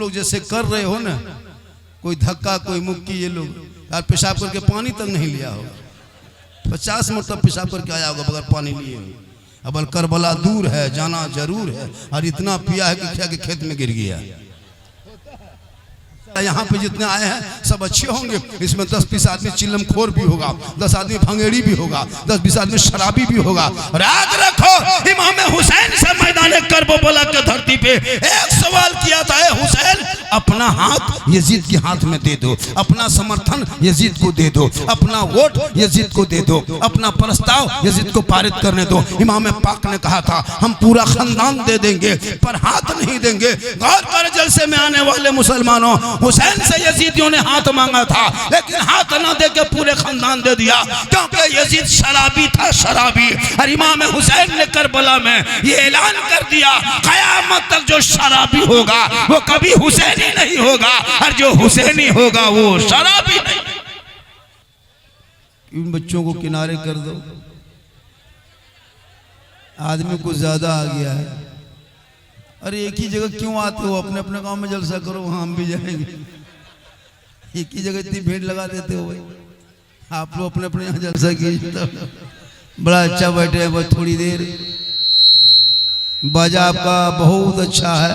लोग जैसे कर रहे हो ना, कोई धक्का कोई मुक्की, ये लोग यार पेशाब करके पानी तक नहीं लिया होगा, 50 मतलब पेशाब करके आया होगा बगैर पानी लिए हो। अब करबला दूर है, जाना जरूर है, और इतना पिया है कि क्या के खेत में गिर गया। यहाँ पे जितने आए हैं सब अच्छे होंगे, इसमें 10-20 आदमी चिल्लम खोर भी होगा, 10 आदमी भंगेड़ी भी होगा, 10-20 आदमी शराबी भी होगा। और याद रखो इमाम हुसैन से मैदान करबला के धरती पे एक सवाल किया था, हुसैन अपना हाथ यजीद के हाथ में दे दो, अपना समर्थन यजीद को दे दो, अपना वोट यजीद को दे दो, अपना प्रस्ताव यजीद को पारित करने दो। इमाम पाक ने कहा था हम पूरा खानदान दे देंगे पर हाथ नहीं देंगे। गौर कर जलसे में आने वाले मुसलमानों, हुसैन से यजीदियों ने हाथ मांगा था लेकिन हाथ ना दे के पूरे खानदान दे दिया, क्योंकि यजीद शराबी था, शराबी। और इमाम हुसैन ने करबला में ये ऐलान कर दिया क़यामत तक जो शराबी होगा वो कभी हुसैनी नहीं होगा, और जो हुसैनी होगा वो शराबी नहीं। इन बच्चों को किनारे कर दो, आदमी कुछ ज्यादा आ गया है। अरे एक ही जगह क्यों आते हो, अपने अपने गांव में जलसा करो, वहां हम भी जाएंगे। एक ही जगह इतनी भीड़ लगा देते हो भाई, आप लोग अपने अपने यहाँ जलसा कीजिए। तो बड़ा अच्छा बैठे हैं, बस थोड़ी देर। बाजा आपका बहुत अच्छा है,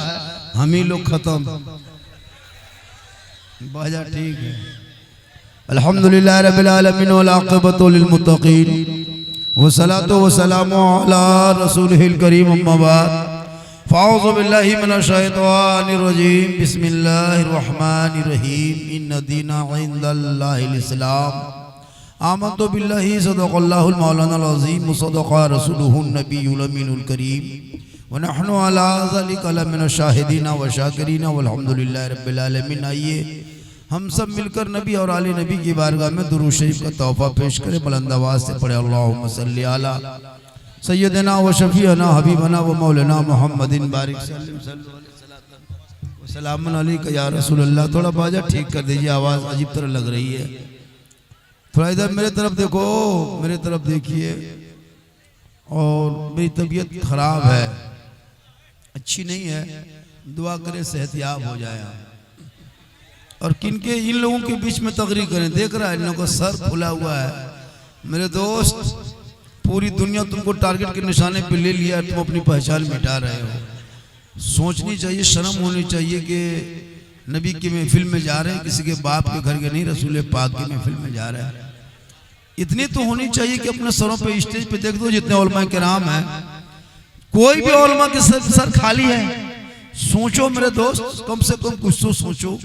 हम ही लोग खत्म। बाजा ठीक है। अल्हम्दुलिल्लाह रब्बिल आलमीन वल आक़िबतु लिल मुत्तक़ीन वस्सलातु वस्सलामु अला रसूलिहिल करीम अम्मा बाद। फ़अऊज़ु बिल्लाहि मिनश शैतानिर रजीम, बिस्मिल्लाहिर रहमानिर रहीम। इन्न दीना इंदल्लाहिल इस्लाम। आमन्तु बिल्लाहि सदक़ल्लाहुल मौलानाल अज़ीम व सदक़ा रसूलुहुन नबियुल अमीनुल करीम व नहनु अला ज़ालिका लमिनश शाहिदीन व शाकिरीन वल्हम्दुलिल्लाहि रब्बिल आलमीन। आइए हम सब मिलकर नबी और आले नबी की बारगाह में दुरूद शरीफ का तोहफा पेश करें। बुलंद आवाज़ से पढ़े अल्लाहुम्मा सल्ली अला सय्यदना व शफीअना हबीबना व मौलाना मुहम्मदिन बारिक सलामुन अलैका या रसूल अल्लाह। थोड़ा बाजा ठीक कर दीजिए, आवाज़ अजीब तरह लग रही है। थोड़ा इधर मेरे तरफ देखो, मेरे तरफ देखिए। और मेरी तबीयत खराब है, अच्छी नहीं है, दुआ करें सेहतयाब हो जाए। और किनके इन लोगों के बीच में तकरीर करें, देख रहा है इन लोगों का सर फुला हुआ है। मेरे दोस्त पूरी दुनिया तुमको टारगेट के निशाने पे ले लिया, तुम अपनी पहचान मिटा रहे हो। सोचनी चाहिए, शर्म होनी चाहिए कि नबी की महफिल में जा रहे हैं, किसी के बाप के घर के नहीं, रसूल पाक की महफिल में जा रहे हैं। इतनी तो होनी चाहिए कि अपने सरों पे स्टेज पे देख दो जितने उलमा किराम हैं, कोई भी उलमा के सर खाली है। सोचो मेरे दोस्त, कम से कम कुछ तो सोचो।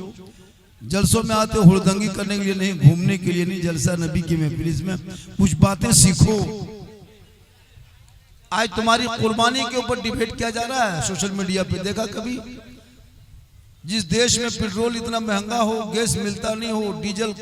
जलसों में आते हो हुड़दंगी करने के लिए नहीं, घूमने के लिए नहीं, जलसा नबी की महफिल में कुछ बातें सीखो। आज तुम्हारी कुर्बानी के ऊपर डिबेट किया जा रहा है सोशल मीडिया पे, देखा कभी? जिस देश में पेट्रोल इतना महंगा हो, गैस मिलता नहीं हो, डीजल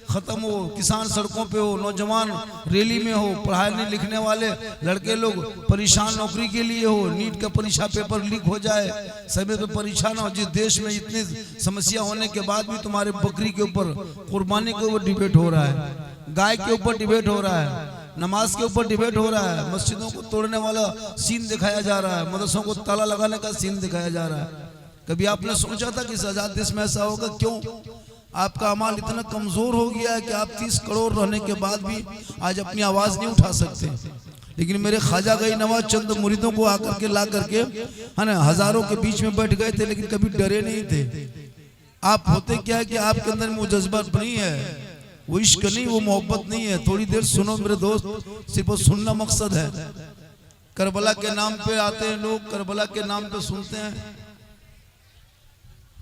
खत्म हो, किसान सड़कों पे हो, नौजवान रैली में हो, पढ़ाई नहीं लिखने वाले लड़के लोग परेशान नौकरी के लिए हो, नीट का परीक्षा पेपर लीक हो जाए, समय पे परीक्षा ना हो, जिस देश में इतनी समस्या होने के बाद भी तुम्हारे बकरी के ऊपर, कुर्बानी के ऊपर डिबेट हो रहा है, गाय के ऊपर डिबेट हो रहा है, नमाज के ऊपर डिबेट हो रहा है, मस्जिदों को तोड़ने वाला सीन दिखाया जा रहा है, मदरसों को ताला लगाने का सीन दिखाया जा रहा है। कभी आपने सोचा था कि इस आजाद देश में ऐसा होगा? क्यों? आपका अमाल इतना कमजोर हो गया है कि आप 30 करोड़ रहने के बाद भी आज अपनी आवाज नहीं उठा सकते। लेकिन मेरे ख्वाजा गई नवाज चंद मुरीदों को आकर के ला करके है ना, हजारों के बीच में बैठ गए थे, लेकिन कभी डरे नहीं थे। आप होते क्या है कि आपके अंदर में वो जज्बा नहीं है, वो इश्क नहीं, वो मोहब्बत नहीं है। थोड़ी देर सुनो मेरे दोस्त, सिर्फ वो सुनना मकसद है। करबला के नाम पे आते हैं लोग, करबला के नाम पे सुनते हैं,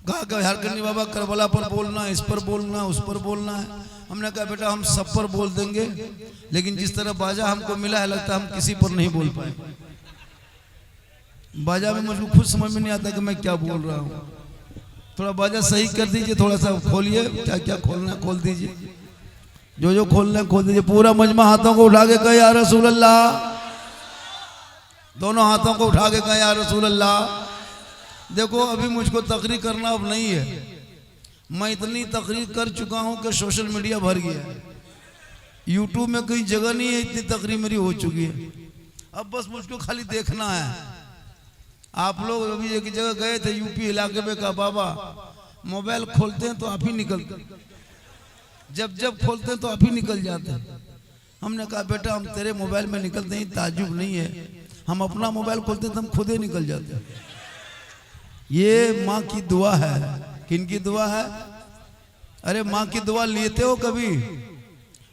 कहा हर करनी बाबा करबला पर बोलना, इस पर बोलना, उस पर बोलना है। हमने कहा बेटा हम सब पर बोल देंगे, लेकिन जिस तरह बाजा हमको मिला है लगता है हम किसी पर नहीं बोल पाए। बाजा में मुझको खुद समझ में नहीं आता कि मैं क्या बोल रहा हूँ। थोड़ा बाजा सही कर दीजिए, थोड़ा सा खोलिए, क्या क्या खोलना है खोल दीजिए, जो जो खोलना है खोल दीजिए। पूरा मजमा हाथों को उठा के कहे या रसूल अल्लाह, दोनों हाथों को उठा के कहे या रसूल अल्लाह। देखो अभी मुझको तकरीर करना अब नहीं है, मैं इतनी तकरीर कर चुका हूं कि सोशल मीडिया भर गया है, यूट्यूब में कहीं जगह नहीं है, इतनी तकरीर मेरी हो चुकी है। अब बस मुझको खाली देखना है। आप लोग अभी एक जगह गए थे यूपी इलाके में, कहा बाबा मोबाइल खोलते हैं तो आप ही निकलते, जब जब खोलते हैं तो आप ही निकल जाते हैं। हमने कहा बेटा हम तेरे मोबाइल में निकलते हैं ताज्जुब नहीं है, हम अपना मोबाइल खोलते हैं तो हम खुद ही निकल जाते हैं। ये माँ की दुआ है। किन की दुआ है? अरे माँ की दुआ लेते हो कभी?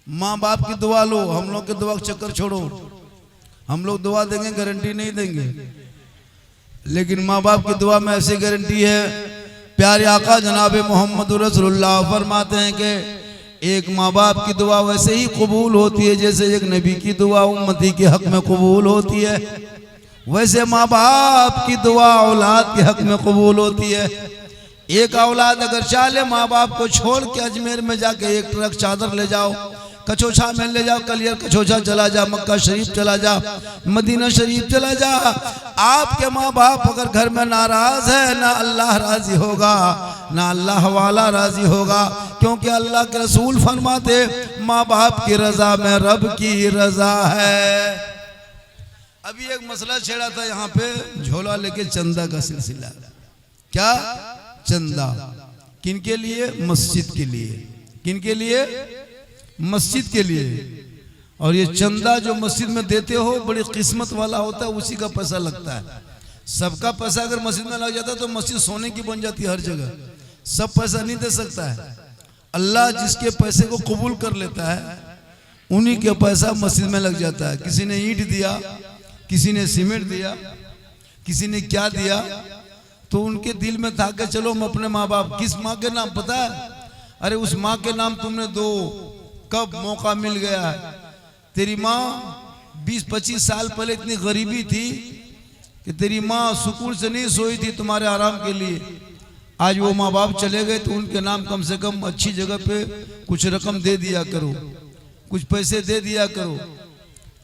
माँ बाप की दुआ लो, हम लोग की दुआ का चक्कर छोड़ो। हम लोग दुआ देंगे गारंटी नहीं देंगे, लेकिन माँ बाप की दुआ में ऐसी गारंटी है। प्यारे आका जनाब मोहम्मद रसूलुल्लाह फरमाते हैं कि एक माँ बाप की दुआ वैसे ही कबूल होती है जैसे एक नबी की दुआ उम्मती के हक में कबूल होती है। वैसे माँ बाप की दुआ औलाद के हक में कबूल होती है। एक औलाद अगर चाहे माँ बाप को छोड़ के अजमेर में जाके एक ट्रक चादर ले जाओ, कचोछा में ले जाओ, कलियर कचोछा चला जा, मक्का शरीफ चला जा, मदीना शरीफ चला जा, आपके माँ बाप अगर घर में नाराज है ना अल्लाह राजी होगा ना अल्लाह वाला राजी होगा। क्योंकि अल्लाह के रसूल फरमाते माँ बाप की रजा में रब की रजा है। अभी एक मसला छेड़ा था यहाँ पे, झोला लेके चंदा का सिलसिला। क्या चंदा? किनके लिए? मस्जिद के लिए। किनके लिए? मस्जिद के लिए। और ये चंदा जो मस्जिद में देते हो बड़ी किस्मत वाला होता है, उसी का पैसा लगता है। सबका पैसा अगर मस्जिद में लग जाता है तो मस्जिद सोने की बन जाती है हर जगह। सब पैसा नहीं दे सकता है। अल्लाह जिसके पैसे को कबूल कर लेता है उन्हीं के पैसा मस्जिद में लग जाता है। किसी ने ईंट दिया, किसी ने सीमेंट दिया, किसी ने क्या दिया, तो उनके दिल में था कि चलो हम अपने माँ बाप, किस माँ के नाम पता है? अरे उस माँ के नाम तुमने दो, कब मौका मिल गया है। तेरी माँ 20-25 साल पहले इतनी गरीबी थी कि तेरी माँ सुकून से नहीं सोई थी तुम्हारे आराम के लिए। आज वो माँ बाप चले गए तो उनके नाम कम से कम अच्छी जगह पे कुछ रकम दे दिया करो, कुछ पैसे दे दिया करो,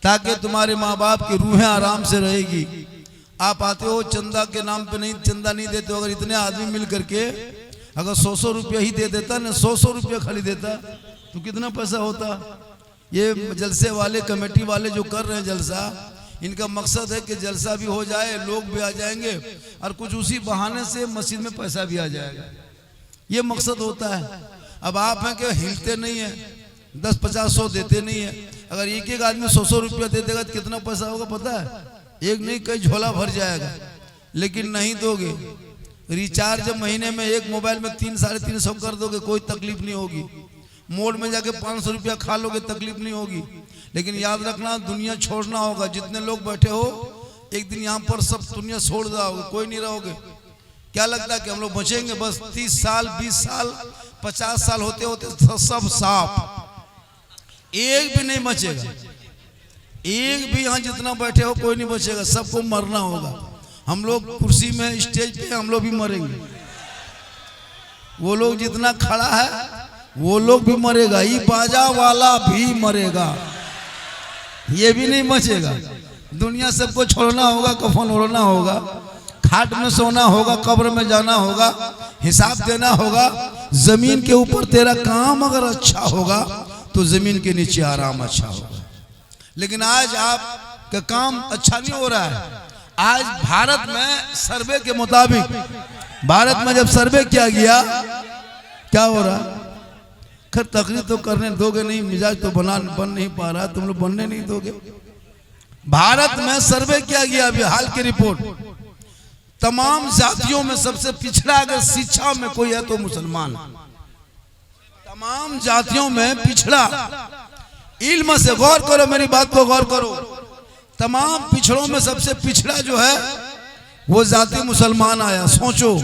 ताकि तुम्हारे माँ बाप की रूहें आराम से रहेगी। आप आते हो चंदा के नाम पे, नहीं चंदा नहीं देते हो। अगर इतने आदमी मिल करके अगर 100 रुपया ही दे देता ना, 100 रुपया खाली देता तो कितना पैसा होता। ये जलसे वाले, कमेटी वाले जो कर रहे हैं जलसा, इनका मकसद है कि जलसा भी हो जाए, लोग भी आ जाएंगे और कुछ उसी बहाने से मस्जिद में पैसा भी आ जाएगा। ये मकसद होता है। अब आप हैं कि हिलते नहीं है, 10-50-100 देते नहीं है। अगर एक एक आदमी 100 रुपया दे देगा तो कितना पैसा होगा पता है? एक नहीं कई झोला भर जाएगा। लेकिन नहीं दोगे, रिचार्ज महीने में एक मोबाइल में 300-350 कर दोगे, कोई तकलीफ नहीं होगी। मोड़ में जाके 500 रुपया खा लोगे, तकलीफ नहीं होगी। लेकिन याद रखना दुनिया छोड़ना होगा। जितने लोग बैठे हो एक दिन यहाँ पर सब दुनिया छोड़ जाओगे, कोई नहीं रहोगे। क्या लगता है कि हम लोग बचेंगे? बस 30 साल 20 साल 50 साल होते होते सब साफ, एक भी नहीं बचेगा। एक भी यहाँ जितना बैठे हो कोई नहीं बचेगा, सबको मरना होगा। हम लोग कुर्सी में स्टेज पे हम लोग भी मरेंगे। वो लोग जितना खड़ा है वो लोग भी मरेगा, ये बाजा वाला भी मरेगा, ये भी नहीं बचेगा। दुनिया सबको छोड़ना होगा, कफन ओढ़ना होगा, खाट में सोना होगा, कब्र में जाना होगा, हिसाब देना होगा। जमीन के ऊपर तेरा काम अगर अच्छा होगा तो जमीन के नीचे आराम अच्छा होगा। लेकिन आज आपका काम अच्छा नहीं हो रहा है। आज भारत में सर्वे के मुताबिक, भारत में जब सर्वे किया गया, क्या हो रहा है? खैर तकरीर तो करने दोगे नहीं, मिजाज तो बन नहीं पा रहा, तुम लोग बनने नहीं दोगे। भारत में सर्वे किया गया अभी हाल की रिपोर्ट, तमाम जातियों में सबसे पिछड़ा अगर शिक्षा में कोई है तो मुसलमान। तमाम जातियों में पिछड़ा, इल्म से गौर करो, मेरी बात को गौर करो। तमाम पिछड़ों में सबसे पिछड़ा जो है वो जाति मुसलमान आया। सोचो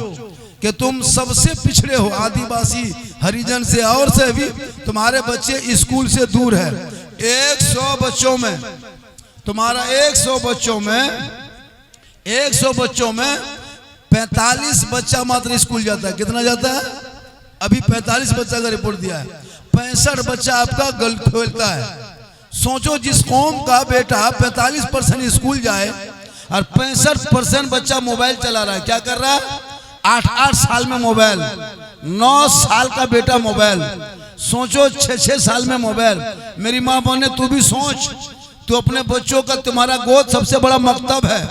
कि तुम सबसे पिछड़े हो, आदिवासी हरिजन से और से भी तुम्हारे बच्चे स्कूल से दूर है। 100 बच्चों में तुम्हारा 100 बच्चों में 45 बच्चा मात्र स्कूल जाता है। कितना जाता है? अभी 45 बच्चा का रिपोर्ट दिया है। 65 बच्चा आपका गलत खेलता है। सोचो जिस कौम का बेटा 45% स्कूल जाए और 65% बच्चा मोबाइल चला रहा है। क्या कर रहा है? 8-8 साल में मोबाइल, 9 साल का बेटा मोबाइल, सोचो 6-6 साल में मोबाइल। मेरी माँ बहने तू भी सोच, तू अपने बच्चों का, तुम्हारा गोद सबसे बड़ा मकतब है,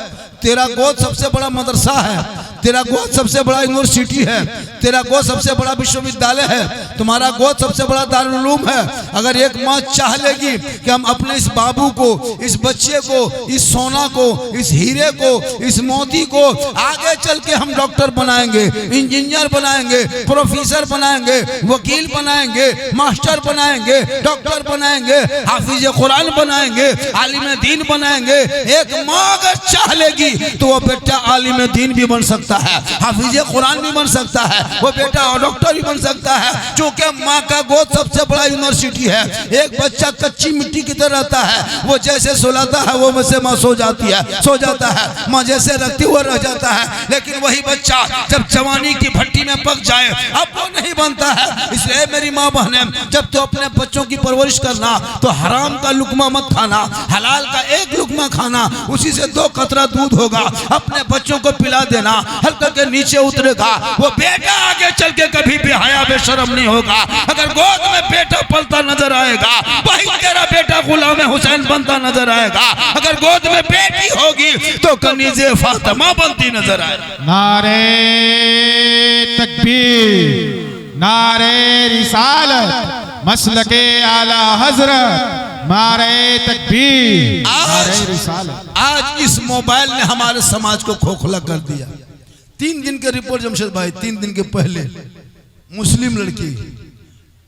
तेरा गोद सबसे बड़ा मदरसा है, तेरा गोद सबसे बड़ा यूनिवर्सिटी है, तेरा गोद सबसे बड़ा विश्वविद्यालय है, तुम्हारा गोद सबसे बड़ा दारुल उलूम है। अगर एक माँ चाह लेगी कि हम अपने इस बाबू को, इस बच्चे को, इस सोना को, इस हीरे को, इस मोती को आगे चल के हम डॉक्टर बनाएंगे, इंजीनियर बनाएंगे, प्रोफेसर बनाएंगे, वकील बनाएंगे, मास्टर बनाएंगे, डॉक्टर बनाएंगे, हाफिज कुरान बनाएंगे, आलिम दीन बनाएंगे। एक माँ अगर चाह लेगी तो वो बेटा आलिम दीन भी बन सकता है, हाफिज कुरान भी बन सकता है, वो बेटा डॉक्टर भी बन सकता है। क्योंकि माँ का गोद सबसे बड़ा यूनिवर्सिटी है। एक बच्चा कच्ची मिट्टी की तरह रहता है, वो जैसे सुलाता है वो वैसे माँ सो जाती है, सो जाता है, माँ जैसे रखती हुआ रह जाता है। लेकिन वही बच्चा जब जवानी की भट्टी में पक जाए अब वो नहीं बनता है। इसलिए मेरी माँ बहने, जब तो अपने बच्चों की परवरिश करना तो हराम का लुकमा मत खाना, हलाल का एक लुकमा खाना, उसी से 2 कतरा दूध होगा, अपने बच्चों को पिला देना, हल्का के नीचे उतरेगा। वो बेटा आगे चल के कभी भी हया बेशरम नहीं होगा। अगर गोद में बेटा पलता नजर आएगा वही तेरा बेटा गुलाम हुसैन बनता नजर आएगा। अगर गोद में बेटी होगी तो कनीज़े फातिमा बनती नजर आएगी। नारे तकबीर, नारे रिसालत, मसलके आला हजरत, नारे तकबीर, नारे रिसालत। आज इस मोबाइल ने हमारे समाज को खोखला कर दिया। 3 दिन के रिपोर्ट जमशेद भाई, 3 दिन के पहले मुस्लिम लड़की,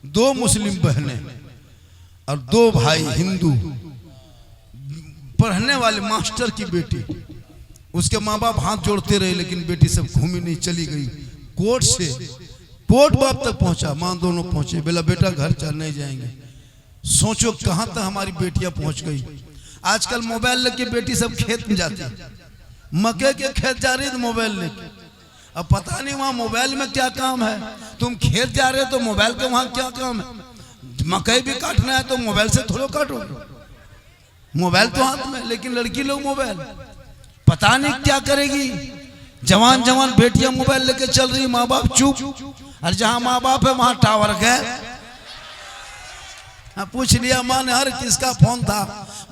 2 मुस्लिम बहनें और 2 भाई हिंदू, पढ़ने वाले मास्टर की बेटी, उसके माँ बाप हाथ जोड़ते रहे लेकिन बेटी सब घूमी नहीं, चली गई। कोर्ट से कोर्ट बाप तक पहुंचा, माँ दोनों पहुंचे, बोला बेटा घर चल नहीं जाएंगे। सोचो कहां तक हमारी बेटियां पहुंच गई। आजकल मोबाइल लेके बेटी सब खेत में जाती है, मक्के के खेत जा रही है तो मोबाइल लेके। अब पता नहीं वहां मोबाइल में क्या काम है। तुम खेत जा रहे हो तो मोबाइल के वहां क्या काम है? मकई भी काटना है तो मोबाइल से थोड़ा काटो, मोबाइल तो हाथ में, लेकिन लड़की लोग मोबाइल, पता नहीं क्या करेगी। जवान जवान बेटियां मोबाइल लेके चल रही, माँ बाप चुप। और जहां माँ बाप है वहां टावर गए। पूछ लिया माँ ने, हर किसका फोन था?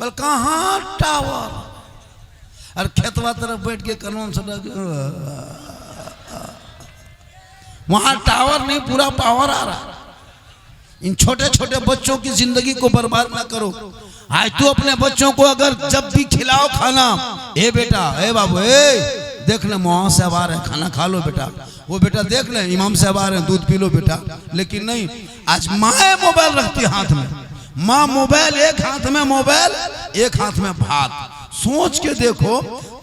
बोल कहाँ टावर? और खेतवा तरफ बैठ के कनौन से वहां टावर नहीं, पूरा पावर आ रहा। इन छोटे छोटे बच्चों की जिंदगी को बर्बाद ना करो। आज तू अपने बच्चों को अगर जब भी खिलाओ खाना, ए बेटा, ए बाबू, ए देख ले मोहन साहब आ रहे हैं, खाना खा लो बेटा, वो बेटा देख ले इमाम साहब आ रहे हैं, दूध पी लो बेटा। लेकिन नहीं, आज माँ मोबाइल रखती है हाथ में, माँ मोबाइल, एक हाथ में मोबाइल, एक हाथ में भात। सोच के देखो,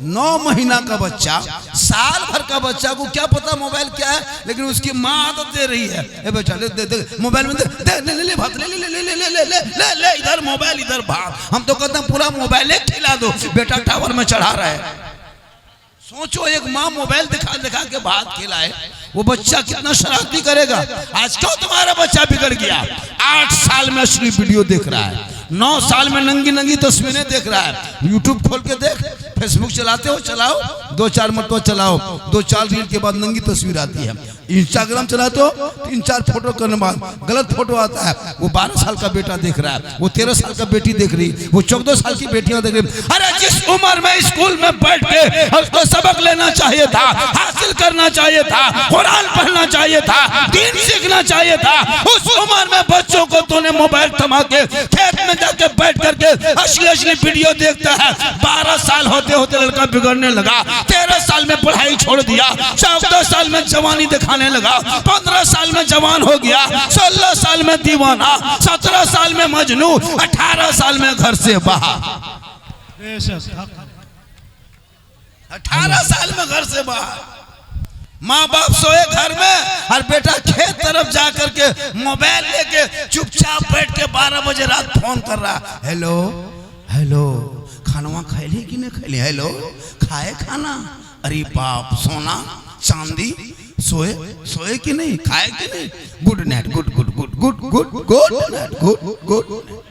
9 महीना का बच्चा, साल भर का बच्चा को क्या पता मोबाइल क्या है, लेकिन उसकी माँ आदत दे रही है, ए बेटा दे दे दे मोबाइल में, दे ले ले भात, ले ले ले ले ले ले ले ले ले, इधर मोबाइल इधर भात। हम तो कहते हैं पूरा मोबाइल एक खिला दो, बेटा टावर में चढ़ा रहा है। सोचो एक माँ मोबाइल दिखा दिखा के भात खिलाए, वो बच्चा कितना शरारती करेगा। आज क्यों तुम्हारा बच्चा बिगड़ गया? 8 साल में असली वीडियो देख रहा है, 9 साल में नंगी नंगी तस्वीरें देख रहा है। यूट्यूब खोल के देख, फेसबुक चलाते हो चलाओ, 2-4 मरतबा चलाओ, 2-4 रील के बाद नंगी तस्वीर आती है। इंस्टाग्राम चलाते हो, 3-4 फोटो करने बाद गलत फोटो आता है। वो 12 साल का बेटा देख रहा है, वो 13 साल का बेटी देख रही, वो 14 साल की बेटियां देख रही। अरे जिस उम्र में स्कूल में बैठ के उसको सबक लेना चाहिए था, हासिल करना चाहिए था, कुरान पढ़ना चाहिए था, दीन सीखना चाहिए था, उस उम्र में बच्चों को तूने मोबाइल थमा के खेत में जाके बैठ करके असली वीडियो देखता है। 12 साल होते होते लड़का बिगड़ने लगा, 13 साल में पढ़ाई छोड़ दिया, 14 साल में जवानी दिखाने लगा, 15 साल में जवान हो गया, 16 साल में दीवाना, 17 साल में मजनू, 18 साल में घर से बाहर। 18 साल में घर से बाहर, माँ बाप सोए घर में और बेटा खेत तरफ जा करके मोबाइल लेके चुपचाप बैठ के 12 बजे रात फोन कर रहा। हेलो हेलो, खाना खैली कि नहीं खैली? हेलो, खाए खाना? अरे बाप, सोना चांदी, सोए सोए कि नहीं, खाए कि नहीं? Good night, good good good good good good night, good good.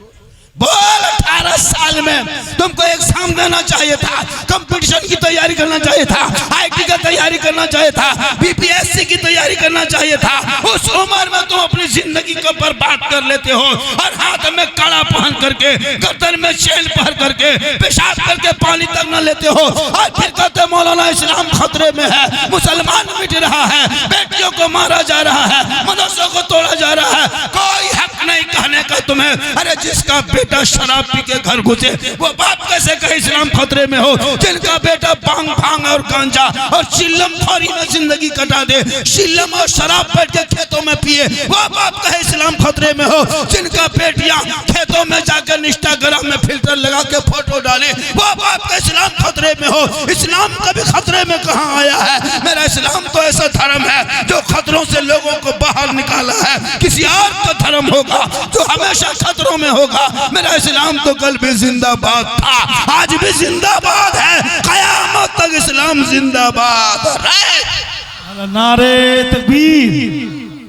बोल 18 साल में तुमको एग्जाम देना चाहिए था, कंपटीशन की तैयारी करना चाहिए था, आईटी का तैयारी करना चाहिए था, बीपीएससी की तैयारी करना चाहिए था। उस उम्र में तुम अपनी जिंदगी को बर्बाद कर लेते हो और हाथ में कड़ा पहन करके, गर्दन में चेन पहन करके, पेशाब करके पानी तक न लेते हो और फिर कहते मौलाना इस्लाम खतरे में है, मुसलमान मिट रहा है, बेटियों को मारा जा रहा है, मदरसों को तोड़ा जा रहा है। कोई हक नहीं कहने का तुम्हें। अरे जिसका बेटा शराब पी के घर घुसे वो बाप कैसे कहे इस्लाम खतरे में हो? जिनका बेटा भांग भांग और गांजा और चिल्लम खोरी में जिंदगी कटा दे, चिल्लम और शराब बैठ के खेतों में पिए, वो बाप कहे इस्लाम खतरे में हो? जिनका बेटियां खेतों में जाकर इंस्टाग्राम में फिल्टर लगा के फोटो डाले, वो बाप का इस्लाम खतरे में हो? इस्लाम कभी खतरे में कहाँ आया है? मेरा इस्लाम तो ऐसा धर्म है जो खतरों से लोगों को बाहर निकाला है। किसी और का धर्म होगा जो हमेशा खतरों में होगा। मेरा इस्लाम तो कल भी जिंदाबाद था, आज भी जिंदाबाद है, कयामत तक इस्लाम जिंदाबाद है। नारे तकबीर,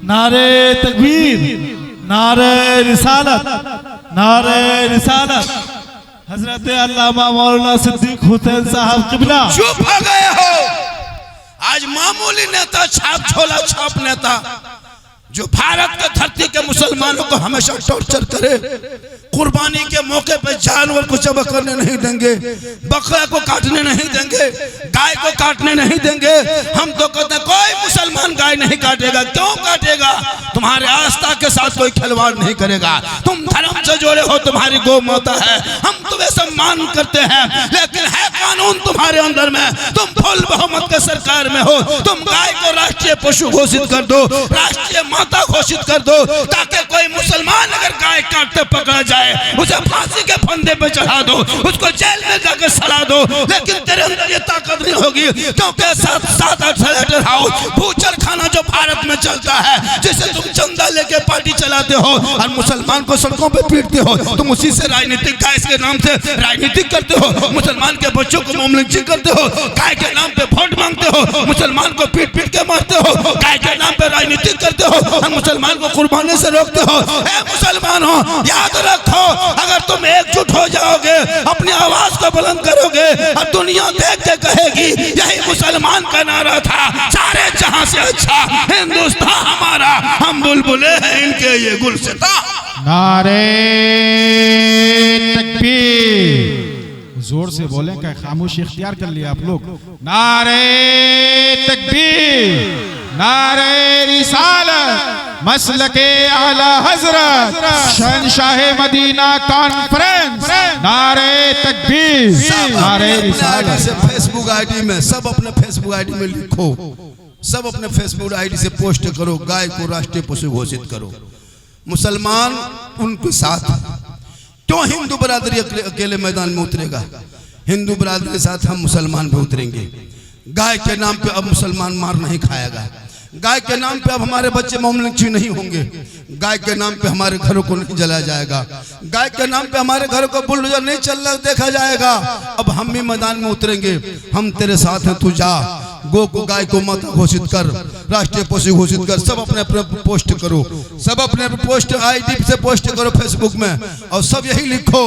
नारे तकबीर, नारे रिसालत, नारे रिसालत। हजरत अल्लामा मौलाना सिद्दीक हुसैन साहब किबला। चुप हो गए हो। आज मामूली नेता, छाप छोला छाप नेता जो भारत के धरती के मुसलमानों को हमेशा टॉर्चर करे, कुर्बानी के मौके पे जानवर को जबह करने नहीं देंगे, बकरा को काटने नहीं देंगे, गाय को काटने नहीं देंगे। हम तो कहते हैं कोई मुसलमान गाय नहीं काटेगा। क्यों काटेगा? तुम्हारे आस्था के साथ कोई खिलवाड़ नहीं करेगा। तुम धर्म से जोड़े हो, तुम्हारी गौ माता है, हम तुम्हें सम्मान करते हैं, लेकिन है कानून तुम्हारे अंदर में। तुम फुल बहुमत के सरकार में हो, तुम गाय को राष्ट्रीय पशु घोषित कर दो, राष्ट्रीय माता घोषित कर दो, ताकि कोई मुसलमान अगर गाय काटते पकड़ा जाए उसे फांसी के फंदे पे चढ़ा दो, उसको जेल में जाकर सड़ा दो। लेकिन तेरे अंदर ये ताकत नहीं होगी, क्योंकि 7-8 स्लेटर हाउस भूचर खाना जो भारत में चलता है, जिसे तुम चंदा लेके पार्टी चलाते हो और मुसलमान को सड़कों पे पीटते हो। तुम उसी से राजनीतिक गैस के नाम से राजनीतिक करते हो, मुसलमान के बच्चों को मोमलिंचिंग करते हो, गाय के नाम पे वोट मांगते हो, मुसलमान को पीट पीट के मारते हो, गाय के नाम पे राजनीतिक करते हो और मुसलमान को कुर्बानी से रोकते हो। ए मुसलमान हो, याद रखो, अगर तुम एकजुट हो जाओगे, अपनी आवाज को बुलंद करोगे और दुनिया देख के कहेगी यही मुसलमान का नारा था, सारे जहां से अच्छा हिंदुस्तान हमारा, हम बुलबुले हैं इनके ये गुलसितां। नारे तकबीर। जोर से बोले, क्या खामोशी इख्तियार कर लिया आप लोग? नारे तकबीर, नारे रिसालत, मसलके आला हजरत, शहंशाह मदीना कॉन्फ्रेंस, नारे तकबीर, नारे रिसालत। से फेसबुक आईडी में सब अपने फेसबुक आईडी में लिखो, सब अपने फेसबुक आईडी से पोस्ट करो, गाय को राष्ट्रीय पशु घोषित करो। मुसलमान उनके साथ। क्यों हिंदू बरादरी अकेले मैदान में उतरेगा? हिंदू बरादरी के साथ हम मुसलमान भी उतरेंगे। गाय के नाम पे अब मुसलमान मार नहीं खाएगा, गाय के नाम पे अब हमारे बच्चे मोमलिंची नहीं होंगे, गाय के नाम पे हमारे घरों को नहीं जलाया जाएगा, गाय के नाम पे हमारे घरों को बुलडोजर नहीं चलना देखा जाएगा। अब हम भी मैदान में उतरेंगे, हम तेरे साथ हैं, तू जा, गो को गाय को माता घोषित कर, राष्ट्रीय पशु घोषित कर। सब अपने अपने पोस्ट करो, सब अपने पोस्ट आईडी से पोस्ट करो फेसबुक में, और सब यही लिखो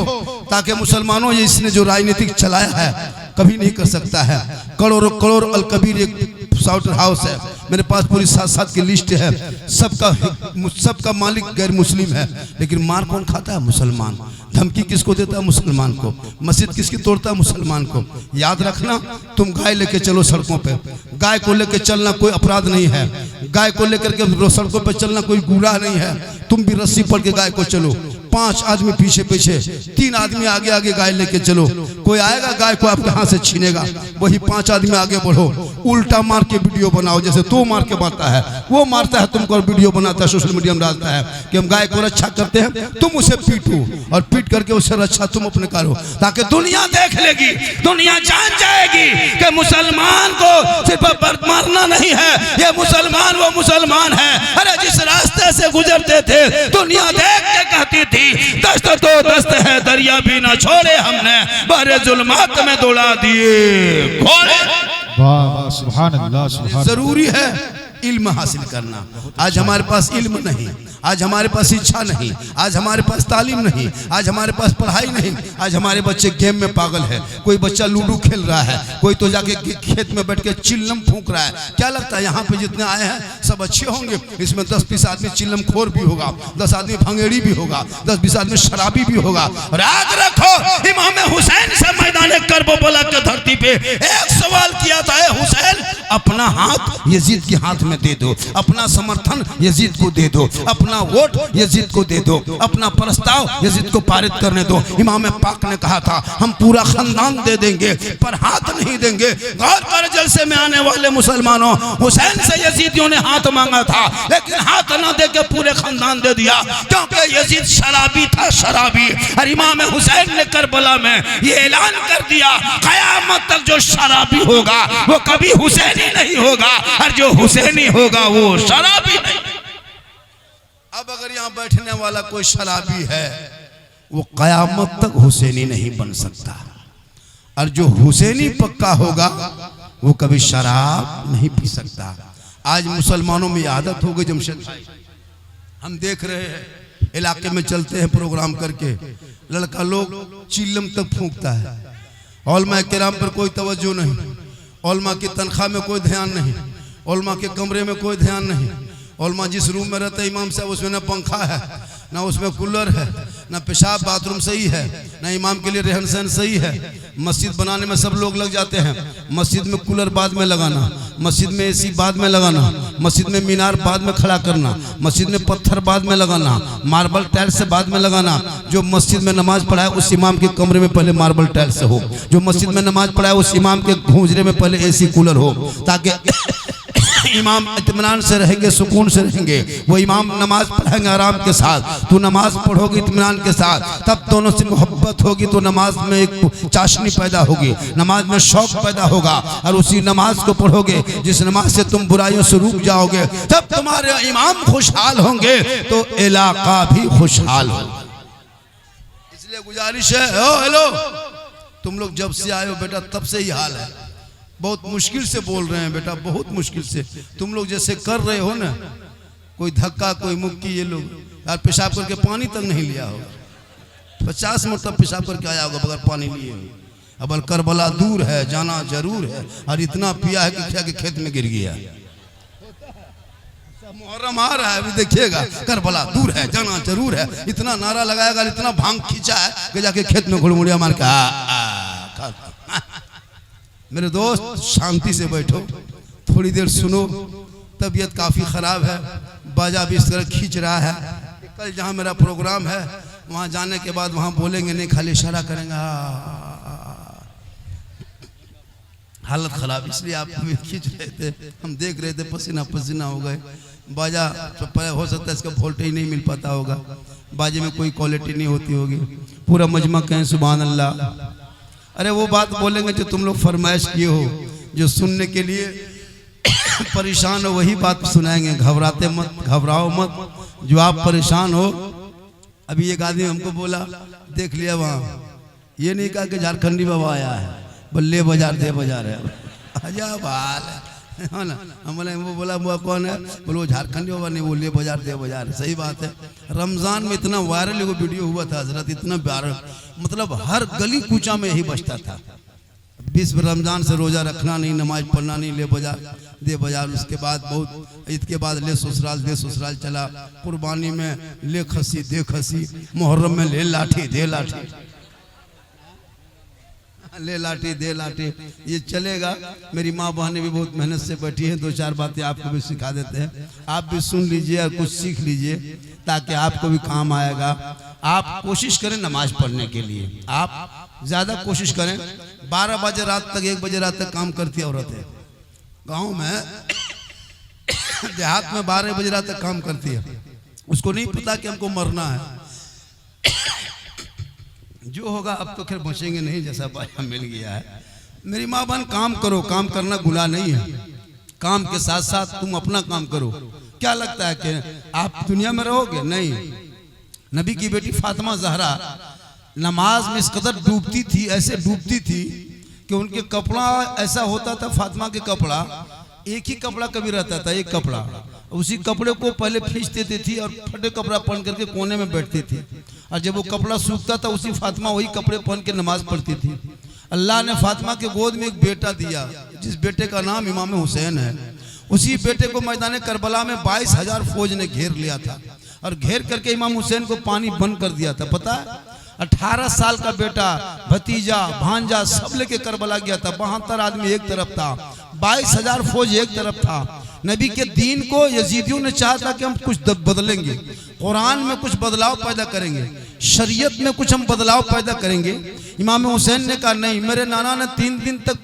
ताकि मुसलमानों ये इसने जो राजनीतिक चलाया है कभी नहीं कर सकता है। करोड़ों करोड़ अल कबीर एक स्लाउटर हाउस है, मेरे पास पूरी 7 की लिस्ट है। सबका मालिक गैर मुस्लिम है, लेकिन मार कौन खाता है? मुसलमान। धमकी किसको देता है? मुसलमान को। मस्जिद किसकी तोड़ता है? मुसलमान को। याद रखना, तुम गाय लेके चलो सड़कों पे, गाय को लेकर चलना कोई अपराध नहीं है, गाय को लेकर के सड़कों पे चलना कोई गुनाह नहीं है। तुम भी रस्सी पकड़ के गाय को चलो, 5 आदमी पीछे पीछे, 3 आदमी आगे आगे गाय लेके चलो। कोई आएगा गाय को आपके हाथ से छीनेगा, वही 5 आदमी आगे बढ़ो, उल्टा मार के वीडियो बनाओ, जैसे तू मार के मारता है, वो मारता है तुमको और वीडियो बनाता है, सोशल मीडिया में डालता है कि हम गाय को रक्षा करते हैं, तुम उसे पीटो और पीट करके उसे रक्षा तुम अपने करो, ताकि दुनिया देख लेगी, दुनिया जान जाएगी कि मुसलमान को सिर्फ मारना नहीं है, ये मुसलमान वो मुसलमान है। अरे जिस रास्ते से गुजरते थे दुनिया देख के कहती थी दस्त तो दस्त है, दरिया भी ना छोड़े हमने, बारे जुल्मात में दौड़ा दिए घोड़े। वाह वाह, सुभान अल्लाह, सुभान। जरूरी है इल्म हासिल करना। आज हमारे पास इल्म नहीं, आज हमारे पास शिक्षा नहीं, आज हमारे पास तालीम नहीं, आज हमारे पास पढ़ाई नहीं। आज हमारे बच्चे गेम में पागल है, कोई बच्चा लूडो खेल रहा है, कोई तो जाके खेत में बैठ के चिल्लम फूंक रहा है। क्या लगता है यहाँ पे जितने आए हैं सब अच्छे होंगे? इसमें 10-20 आदमी चिल्लम खोर भी होगा, 10 आदमी भंगेड़ी भी होगा, 10-20 आदमी शराबी भी होगा। और याद रखो, इमाम हुसैन से मैदान करबला के धरती पे एक सवाल किया था, हुसैन अपना हाथ यजीद के हाथ में दे दो, अपना समर्थन यजीद को दे दो, अपना वोट यजीद को दे दो, अपना प्रस्ताव यजीद को पारित करने दो। इमाम पाक ने कहा था हम पूरा खानदान दे देंगे पर हाथ नहीं देंगे। गौर कर, जलसे में आने वाले मुसलमानों, हुसैन से यजीदियों ने हाथ मांगा था लेकिन हाथ ना दे के पूरे खानदान दे दिया, क्योंकि यजीद शराबी था, शराबी। और इमाम हुसैन ने करबला में ये ऐलान कर दिया, क़यामत तक जो शराबी होगा वो कभी हुसैनी नहीं होगा, और जो हुसैनी होगा वो शराबी नहीं। अब अगर यहाँ बैठने वाला कोई शराबी है वो क़यामत तक हुसैनी नहीं बन सकता, और जो हुसैनी पक्का होगा वो कभी शराब नहीं पी सकता। आज मुसलमानों में आदत हो गई, जमशेद भाई हम देख रहे हैं इलाके में चलते हैं प्रोग्राम करके, लड़का लोग चिल्लम तक फूंकता है, औलमा किराम पर कोई तवज्जो नहीं, औलमा की तनख्वाह में कोई ध्यान नहीं, औलमा के कमरे में कोई ध्यान नहीं। औलमा जिस रूम में रहता है इमाम साहब उसमें ना पंखा है, ना उसमें कूलर है, ना पेशाब बाथरूम सही है, ना इमाम के लिए रहन सहन सही है। मस्जिद बनाने में सब लोग लग जाते हैं, मस्जिद में कूलर बाद में लगाना, मस्जिद में एसी बाद में लगाना, मस्जिद में मीनार बाद में खड़ा करना, मस्जिद में पत्थर बाद में लगाना, मार्बल टाइल्स से बाद में लगाना। जो मस्जिद में नमाज पढ़ाए उस इमाम के कमरे में पहले मार्बल टाइल्स हो, जो मस्जिद में नमाज पढ़ाए उस इमाम के घूंजरे में पहले एसी कूलर हो, ताकि इमाम इत्मीनान से रहेंगे, सुकून से रहेंगे। वो इमाम नमाज पढ़ेंगे आराम के साथ, तू नमाज पढ़ोगी इत्मीनान के साथ, तब दोनों से मोहब्बत होगी तो नमाज में एक चाशनी पैदा होगी, नमाज में शौक पैदा होगा। और उसी नमाज को पढ़ोगे जिस नमाज से तुम बुराइयों से रुक जाओगे, तब तुम्हारे इमाम खुशहाल होंगे तो इलाका भी खुशहाल होगा। इसलिए गुजारिश है, ओ हेलो, तुम लोग जब से आए हो बेटा तब से ही हाल है, बहुत मुश्किल से बोल रहे हैं बेटा, बहुत मुश्किल से। तुम लोग जैसे कर रहे हो ना, कोई धक्का कोई मुक्की, ये लोग यार पेशाब करके पानी तक नहीं लिया होगा, 50 मतलब पेशाब करके आया होगा बगैर पानी लिए। अब करबला दूर है, जाना जरूर है, और इतना पिया है कि क्या के खेत में गिर गया। मुहर्रम आ रहा है, अभी देखिएगा, करबला दूर है, जाना जरूर है, इतना नारा लगाएगा, इतना भांग खींचा है कि जाके खेत में घुड़मुड़िया मार के मेरे दोस्त शांति से बैठो, थोड़ी देर सुनो। तबीयत काफ़ी ख़राब है, बाजा भी इस तरह खींच रहा है। कल जहाँ मेरा प्रोग्राम है वहाँ जाने के बाद वहाँ बोलेंगे नहीं, खाली इशारा करेंगे, हालत ख़राब। इसलिए आप खींच रहे थे, हम देख रहे थे, पसीना पसीना हो गए। बाजा हो सकता है इसका वोल्टेज नहीं मिल पाता होगा, बाजे में कोई क्वालिटी नहीं होती होगी। पूरा मजमा कहें सुभान अल्लाह। अरे वो बात बोलेंगे जो तुम लोग फरमाइश किए हो, जो सुनने के लिए परेशान हो वही बात सुनाएंगे। घबराते मत, घबराओ मत, जो आप परेशान हो। अभी एक आदमी हमको बोला, देख लिया वहाँ, ये नहीं कहा कि झारखंडी बाबा आया है, बल्ले बाजार दे बाजार है, अजब हाल है ना। हम बोले, वो बोला वो कौन है, बोलो झारखंडी बाबा नहीं, वो ले बाजार दे बाजार है। सही बात है। रमज़ान में इतना वायरल वो वीडियो हुआ था हजरत, इतना वायरल, मतलब हर गली कूचा में यही बचता था। 20 रमज़ान से रोज़ा रखना नहीं, नमाज पढ़ना नहीं, ले बाजार दे बाजार। उसके बाद बहुत ईद के बाद ले ससुराल दे ससुराल चला, कुर्बानी में ले खसी दे खसी, मुहर्रम में ले लाठी दे लाठी, ले लाठी दे लाठी, ये चलेगा। मेरी माँ बहनें भी बहुत मेहनत से बैठी हैं, 2-4 बातें आपको भी सिखा देते हैं। आप भी सुन लीजिए और कुछ सीख लीजिए ताकि आपको भी काम आएगा। आप कोशिश करें नमाज पढ़ने के लिए, आप ज़्यादा कोशिश करें। 12 बजे रात तक, 1 बजे रात तक काम करती औरतें गाँव में, देहात में 12 बजे रात तक काम करती है। उसको नहीं पता कि हमको मरना है। जो होगा अब तो खैर बचेंगे नहीं, जैसा बाया मिल गया है। मेरी माँ बहन काम करो, काम करना गुनाह नहीं है, काम के साथ साथ तुम अपना काम करो। क्या लगता है कि आप दुनिया में रहोगे? नहीं। नबी की बेटी फातिमा ज़हरा नमाज में इस कदर डूबती थी, ऐसे डूबती थी कि उनके कपड़ा ऐसा होता था, फातिमा के कपड़ा एक ही कपड़ा कभी रहता था, एक कपड़ा, उसी कपड़े को पहले खींच देती थी और फटे कपड़ा पहन करके कोने में बैठती थी, और जब वो कपड़ा सूखता था उसी फातिमा वही कपड़े पहन के नमाज पढ़ती थी। अल्लाह ने फातिमा के गोद में एक बेटा दिया, जिस बेटे का नाम इमाम हुसैन है। उसी बेटे को मैदान करबला में 22,000 फौज ने घेर लिया था, और घेर करके इमाम हुसैन को पानी बंद कर दिया था। पता है 18 साल का बेटा, भतीजा, भांजा सब लेके करबला गया था। 72 आदमी एक तरफ था, 22,000 फौज एक तरफ था। नबी के दीन को यजीदियों ने चाहा था कि हम कुछ बदलेंगे, कुरान में कुछ बदलाव पैदा करेंगे, शरीयत में कुछ हम बदलाव पैदा करेंगे। इमाम हुसैन ने कहा नहीं, मेरे नाना ने 3 दिन तक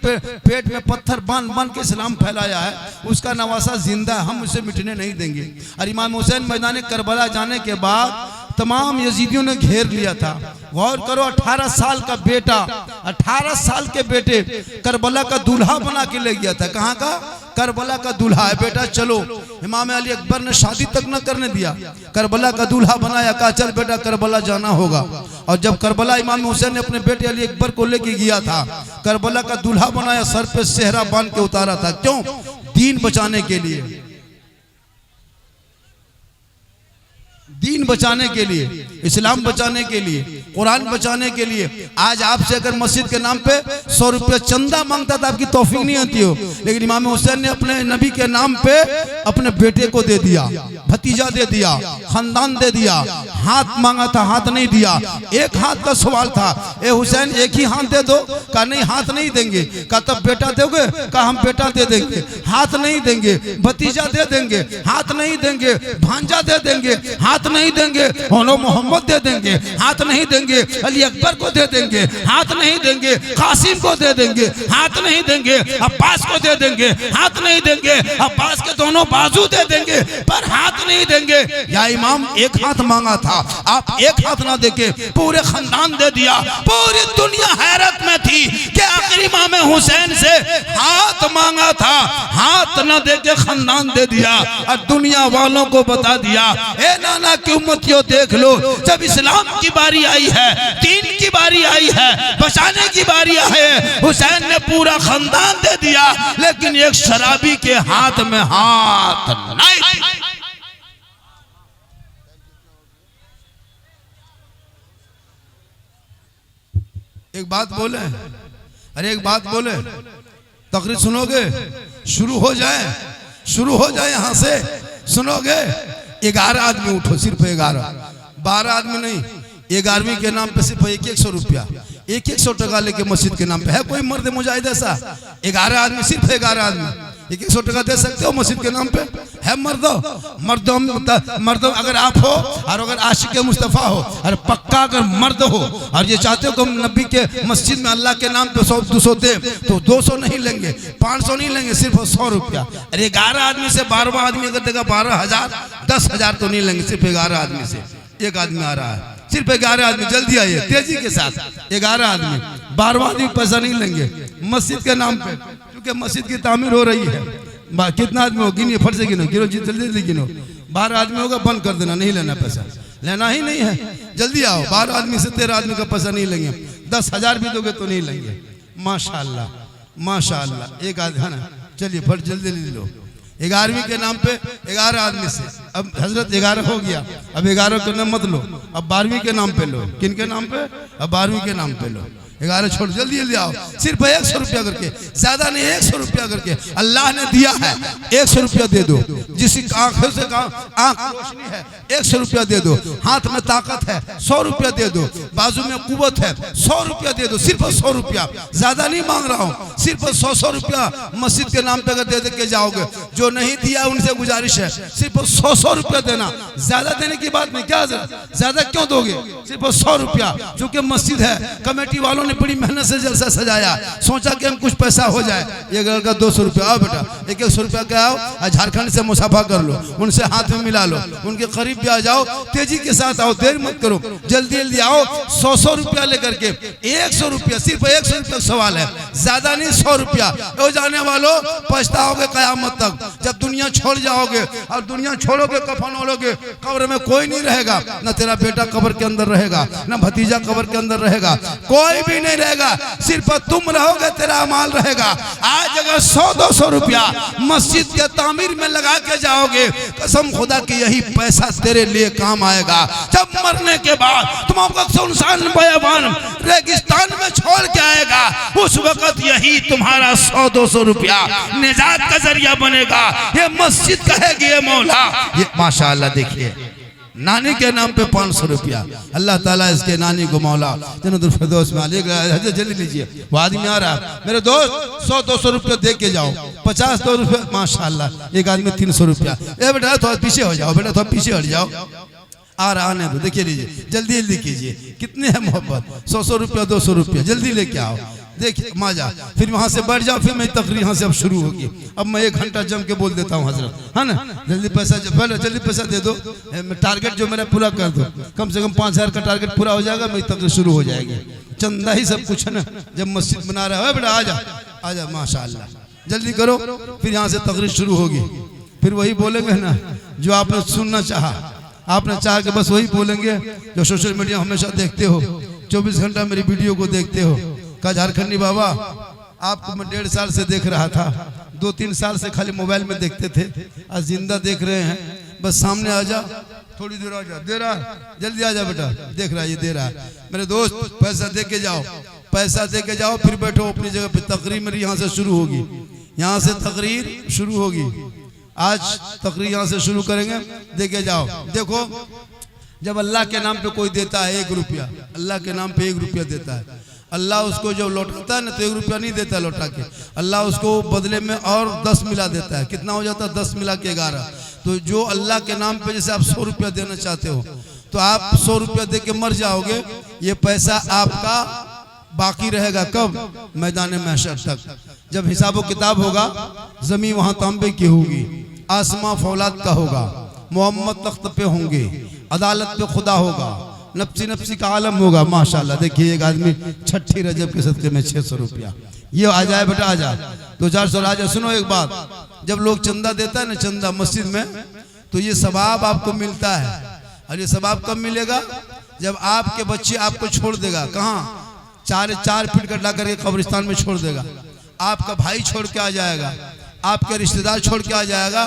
पेट में पत्थर बांध बांध के इस्लाम फैलाया है, उसका नवासा जिंदा है, हम उसे मिटने नहीं देंगे। और इमाम हुसैन मैदान करबला जाने के बाद तमाम यजीदियों ने घेर लिया था। गौर करो, 18 साल का बेटा, 18 साल के बेटे करबला का दूल्हा बना के ले गया था। कहाँ का? करबला का दूल्हा है बेटा, चलो। इमाम अली अकबर ने शादी तक न करने दिया, करबला का दूल्हा बनाया, कहा चल बेटा करबला जाना होगा। और जब करबला इमाम हुसैन ने अपने बेटे अली अकबर को लेके गया था, करबला का दूल्हा बनाया, सर पे सेहरा बांध के उतारा था। क्यों? दीन बचाने के लिए, दीन बचाने के लिए, इस्लाम बचाने के लिए, कुरान बचाने के लिए। आज आपसे अगर मस्जिद के नाम पे 100 रुपया चंदा मांगता था, आपकी तौफीक नहीं आती हो, लेकिन इमाम हुसैन ने अपने नबी के नाम पे अपने बेटे को दे दिया, भतीजा दे दिया, खानदान दे दिया। हाथ मांगा था, हाथ नहीं दिया। एक हाथ का सवाल था, ए हुसैन एक ही हाथ दे दो। कहा नहीं, हाथ नहीं देंगे। कहा तब बेटा दोगे? कहा हम बेटा दे देंगे, हाथ नहीं देंगे। भतीजा दे देंगे, हाथ नहीं देंगे। भांजा दे देंगे, हाथ नहीं देंगे। होनो मोहम्मद दे देंगे, हाथ नहीं देंगे। अली अकबर को दे देंगे, हाथ नहीं देंगे। कासिम को दे देंगे, हाथ नहीं देंगे। अब्बास को दे देंगे, हाथ नहीं देंगे। अब्बास के दोनों बाजू दे देंगे, पर हाथ नहीं देंगे। या इमाम एक हाथ मांगा था, आप एक हाथ ना देके पूरे खानदान दे दिया। पूरी दुनिया हैरत में थी कि आखिर इमाम हुसैन से हाथ मांगा था, हाथ ना देके खानदान दे दिया, और दुनिया वालों को बता दिया, ए नाना की उम्मतियों देख लो, जब इस्लाम की बारी आई है, दीन की बारी आई है, बचाने की बारी आई है, हुसैन ने पूरा खानदान दे दिया, लेकिन एक शराबी के हाथ में हाथ नहीं। एक बात बोले, अरे एक बात बोले, तकरीर सुनोगे? शुरू हो जाए, शुरू हो जाए यहां से, सुनोगे? 11 आदमी उठो, सिर्फ 11, 12 आदमी नहीं। 11वीं के नाम पे सिर्फ 100 रुपया, 100 टका लेके मस्जिद के नाम पे। है कोई मर्द मुजाहिद ऐसा? 11 आदमी, सिर्फ 11 आदमी 100 टका दे सकते हो मस्जिद के नाम पे? है मर्दों अगर आप हो, और अगर आशिक मुस्तफ़ा हो, और पक्का अगर मर्द हो, और ये चाहते हो कि हम नबी के मस्जिद में अल्लाह के नाम पे 100-200 दे, तो 200 नहीं लेंगे, 500 नहीं लेंगे, सिर्फ 100 रुपया। अरे 11 आदमी से 12वां आदमी अगर देगा 12,000, 10,000 तो नहीं लेंगे, सिर्फ 11 आदमी से। एक आदमी आ रहा है, सिर्फ 11 आदमी, जल्दी आइए तेजी के साथ। 11 आदमी, 12वां आदमी पैसा नहीं लेंगे मस्जिद के नाम पे, क्योंकि मस्जिद की तामीर हो रही है। कितना आदमी हो? गिनिए, फट से गिनो, गिनो, जल्दी जल्दी गिनो। 12 आदमी होगा, बंद कर देना, नहीं लेना पैसा, लेना ही नहीं है। जल्दी आओ, 12 आदमी से 13 आदमी का पैसा नहीं लेंगे। 10,000 भी दोगे तो नहीं लेंगे। माशाअल्लाह, माशाअल्लाह। एक आदमी है ना, चलिए फट जल्दी ले लो। 11वीं के नाम पे 11 आदमी से, अब हजरत 11 हो गया, अब 11 के नाम मत लो, अब 12वीं के नाम पे लो। किन के नाम पे? अब 12वीं के नाम पे लो। 11 छोड़, जल्दी जल्दी आओ, सिर्फ 100 रुपया करके, ज्यादा नहीं, 100 रुपया करके। अल्लाह ने दिया है, 100 रुपया दे दो। जिसकी आंखों से आंख रोशनी है, 100 रुपया दे दो। हाथ में ताकत है, 100 रुपया दे दो। बाजू में कुव्वत है, 100 रुपया दे दो, सिर्फ 100 रुपया। ज्यादा नहीं मांग रहा हूँ, सिर्फ 100 रुपया मस्जिद के नाम पे अगर दे के जाओगे, जो नहीं दिया उनसे गुजारिश है, सिर्फ 100 रुपया देना। ज्यादा देने की बात नहीं, क्या ज्यादा क्यों दोगे? सिर्फ 100 रुपया, क्योंकि मस्जिद है, कमेटी वालों ने बड़ी मेहनत से जलसा सजाया, सोचा कि हम कुछ पैसा हो जाए। ये घर का 200 रुपया, आओ बेटा 100 रुपया का आओ, झारखंड से मुसाफा कर लो, उनसे हाथ में मिला लो, उनके करीब भी आ जाओ, तेजी के साथ आओ, देर मत करो, जल्दी जल्दी आओ। 100 रुपया लेकर के, 100 रुपया, सिर्फ 100 रुपया सवाल है, ज्यादा नहीं, 100 रुपया। हो जाने वालों, पछताओगे कयामत तक, जब दुनिया छोड़ जाओगे। और दुनिया छोड़ोगे, कफन ओढ़ोगे, कब्र में कोई नहीं रहेगा, न तेरा बेटा कब्र के अंदर रहेगा, न भतीजा कब्र के अंदर रहेगा, कोई भी भी नहीं रहेगा, सिर्फ तुम रहोगे, तेरा अमाल रहेगा। आज अगर 100-200 रुपया मस्जिद के तामीर में लगा के जाओगे, कसम खुदा की यही पैसा तेरे लिए काम आएगा। जब मरने के बाद तुमको सुनसान बयाबान रेगिस्तान में छोड़ के आएगा, उस वक्त यही तुम्हारा 100-200 रुपया निजात का जरिया बनेगा। ये मस्जिद कहेगी ये मौला, ये माशाअल्लाह देखिए नानी के नाम पे 500 रुपया, अल्लाह ताला इसके नानी को मौला जन्नतुल फिरदौस में जल्दी लीजिए। वो आदमी आ रहा, मेरे दोस्त 100-200 रुपया दे के जाओ, 50-2 रुपया माशाअल्लाह। एक आदमी 300 रुपया। ए बेटा थोड़ा पीछे हो जाओ, बेटा थोड़ा पीछे हट जाओ, आ रहा आने दो। देखिए लीजिए, जल्दी जल्दी कीजिए, कितने है मोहब्बत, 100 रुपया 200 रुपया, जल्दी लेके आओ। देखिए माजा, फिर वहां से बढ़ जाओ, फिर मैं तकरीर यहाँ से अब शुरू होगी। अब मैं 1 घंटा जम के बोल देता हूँ हजरत, है ना। जल्दी पैसा, जल्दी पैसा दे दो, टारगेट जो मेरा पूरा कर दो, कम से कम 5000 का टारगेट पूरा हो जाएगा, मेरी तकरीर शुरू हो जाएगी। चंदा ही सब कुछ है ना, जब मस्जिद बना रहा है बेटा आजा आजा माशाअल्लाह, जल्दी करो, फिर यहाँ से तकरीर शुरू होगी। फिर वही बोलेंगे ना जो आपने सुनना चाहा, आपने चाहा कि बस वही बोलेंगे जो सोशल मीडिया हमेशा देखते हो, 24 घंटा मेरी वीडियो को देखते हो। का झारखंडी बाबा आपको मैं 1.5 साल से देख रहा था, 2-3 साल से खाली मोबाइल में देखते थे, आज जिंदा देख रहे हैं। बस सामने आ जा, थोड़ी दूर आ जा, दे रहा जल्दी आ जा बेटा, देख रहा है ये दे रहा है। मेरे दोस्त पैसा दे के जाओ, पैसा दे के जाओ, फिर बैठो अपनी जगह पे। तकरीर मेरी यहाँ से शुरू होगी, यहाँ से तकरीर शुरू होगी। आज तकरीर यहाँ से शुरू करेंगे, दे के जाओ। देखो जब अल्लाह के नाम पे कोई देता है 1 रुपया, अल्लाह के नाम पे 1 रुपया देता है, अल्लाह उसको जब लौटाता है ना तो 1 रुपया नहीं देता लौटा के, अल्लाह उसको बदले में और 10 मिला देता है। कितना हो जाता है? 10 मिला के 11। तो जो अल्लाह के नाम पे जैसे आप 100 रुपया देना चाहते हो, तो आप 100 रुपया दे के मर जाओगे, ये पैसा आपका बाकी रहेगा कब? मैदान महशर तक। जब हिसाब किताब होगा, जमीन वहां तांबे की होगी, आसमां फौलाद का होगा, मोहम्मद तख्त पे होंगे, अदालत पे खुदा होगा, नफ्सी नफ्सी का आलम होगा। माशाल्लाह देखिए एक आदमी 6 रजब के सदके में 600 रुपया, ये आ जाए बेटा आ जा, 2-400 आ जाए। सुनो एक बात, जब लोग चंदा देता है ना, चंदा मस्जिद में, तो ये सवाब आपको मिलता है। और ये सवाब कब मिलेगा? जब आपके बच्चे आपको छोड़ देगा, कहाँ? 4 फीट गड्ढा करके कब्रिस्तान में छोड़ देगा, आपका भाई छोड़ के आ जाएगा, आपके रिश्तेदार छोड़ के आ जाएगा,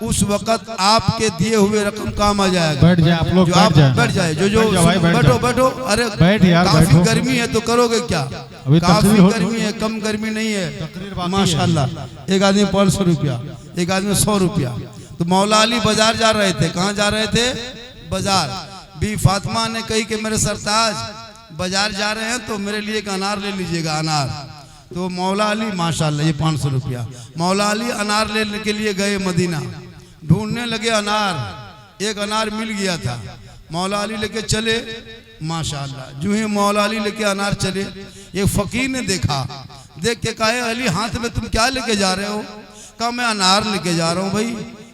उस वक्त आपके दिए हुए रकम काम आ जाएगा। बैठ जाए आप लोग, बैठ जाए जो बैठो बैठो। अरे बैठ यार, काफी गर्मी है तो करोगे क्या? काफी गर्मी है, कम गर्मी नहीं है माशाल्लाह। एक आदमी 500 रुपया, एक आदमी 100 रुपया। तो मौला अली बाजार जा रहे थे, कहाँ जा रहे थे? बाजार। बी फातिमा ने कही कि मेरे सरताज बाजार जा रहे हैं तो मेरे लिए एक अनार ले लीजिएगा, अनार। तो मौला अली माशाल्लाह ये 500 रुपया, मौला अली अनार लेने के लिए गए मदीना, ढूंढने लगे अनार। एक अनार मिल गया था, मौला अली लेके चले माशाल्लाह। जो ही मौला अली लेके अनार चले, एक फकीर ने देखा, देख के कहा अली हाथ में तुम क्या लेके जा रहे हो? कहा मैं अनार लेके जा रहा हूँ भाई।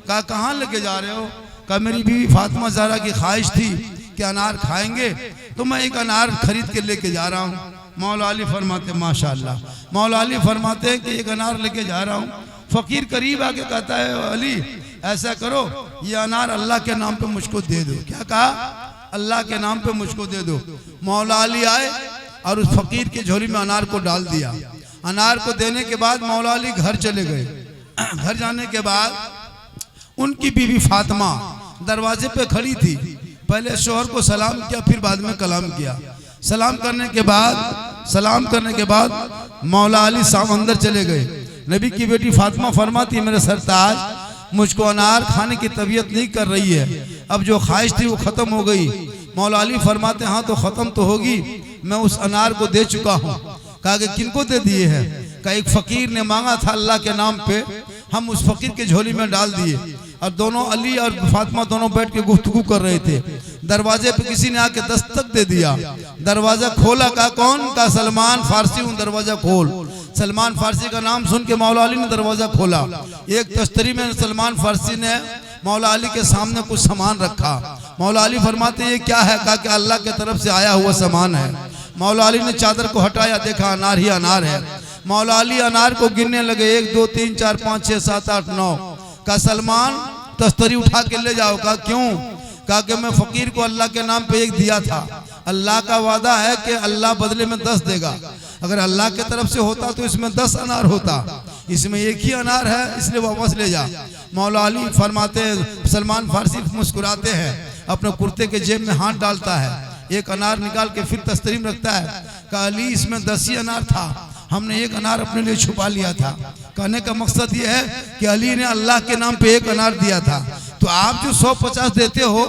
कहा कहाँ लेके जा रहे हो? कहा मेरी बीवी फातिमा ज़हरा की ख्वाहिश थी कि अनार खाएंगे, तो मैं एक अनार खरीद के लेके जा रहा हूँ। मौला अली फरमाते माशाल्लाह, मौला अली फरमाते हैं कि एक अनार लेके जा रहा हूँ। फकीर करीब आके कहता है अली ऐसा करो, ये अनार अल्लाह के नाम पे मुझको दे दो। क्या कहा? अल्लाह के नाम पे मुझको दे दो। मौला अली आए और उस फकीर की झोली में अनार को डाल दिया। अनार को देने के बाद मौला अली घर चले गए। घर जाने के बाद उनकी बीवी फातिमा दरवाजे पे खड़ी थी, पहले शोहर को सलाम किया, फिर बाद में कलाम किया। सलाम करने के बाद मौला अली साहब अंदर चले गए। नबी की बेटी फातिमा फरमाती मेरे सरताज मुझको अनार खाने की तबीयत नहीं कर रही है, अब जो ख्वाहिश थी वो ख़त्म हो गई। मौला अली फरमाते हाँ तो ख़त्म तो होगी, मैं उस अनार को दे चुका हूँ। कहा कि किनको दे दिए हैं? कहा एक फ़कीर ने मांगा था अल्लाह के नाम पे, हम उस फ़कीर के झोली में डाल दिए। और दोनों अली और फातिमा दोनों बैठ के गुफ्तगू कर रहे थे। दरवाजे पे किसी ने आके दस्तक दे दिया, दरवाजा खोला। कहा कौन? कहा सलमान फारसी हूँ, दरवाजा खोल। सलमान फारसी का नाम सुन के मौला अली ने दरवाजा खोला। एक तश्तरी में सलमान फारसी ने मौला अली के सामने कुछ सामान रखा। मौला अली फरमाते ये क्या है? कहा कि अल्लाह की तरफ से आया हुआ सामान है। मौला अली ने चादर को हटाया, देखा अनार ही अनार है। मौला अली अनार को गिनने लगे, 1 2 3 4 5 6 7 8 9। कहा सलमान तस्तरी उठा के ले जाओ। कहा क्यों? कहा कि मैं फकीर को अल्लाह के नाम पे एक दिया था, अल्लाह का वादा है कि अल्लाह बदले में 10 देगा। अगर अल्लाह की तरफ से होता तो इसमें 10 अनार होता, इसमें एक ही अनार है, इसलिए वापस ले जा। मौला अली फरमाते हैं, सलमान फारसी मुस्कुराते हैं, अपने कुर्ते के जेब में हाथ डालता है, एक अनार निकाल के फिर तस्तरीम रखता है। कहा अली इसमें 10 ही अनार था, हमने एक अनार अपने लिए छुपा लिया था। कहने का मकसद ये है कि अली ने अल्लाह के नाम पे एक अनार दिया था। तो आप जो 150 देते हो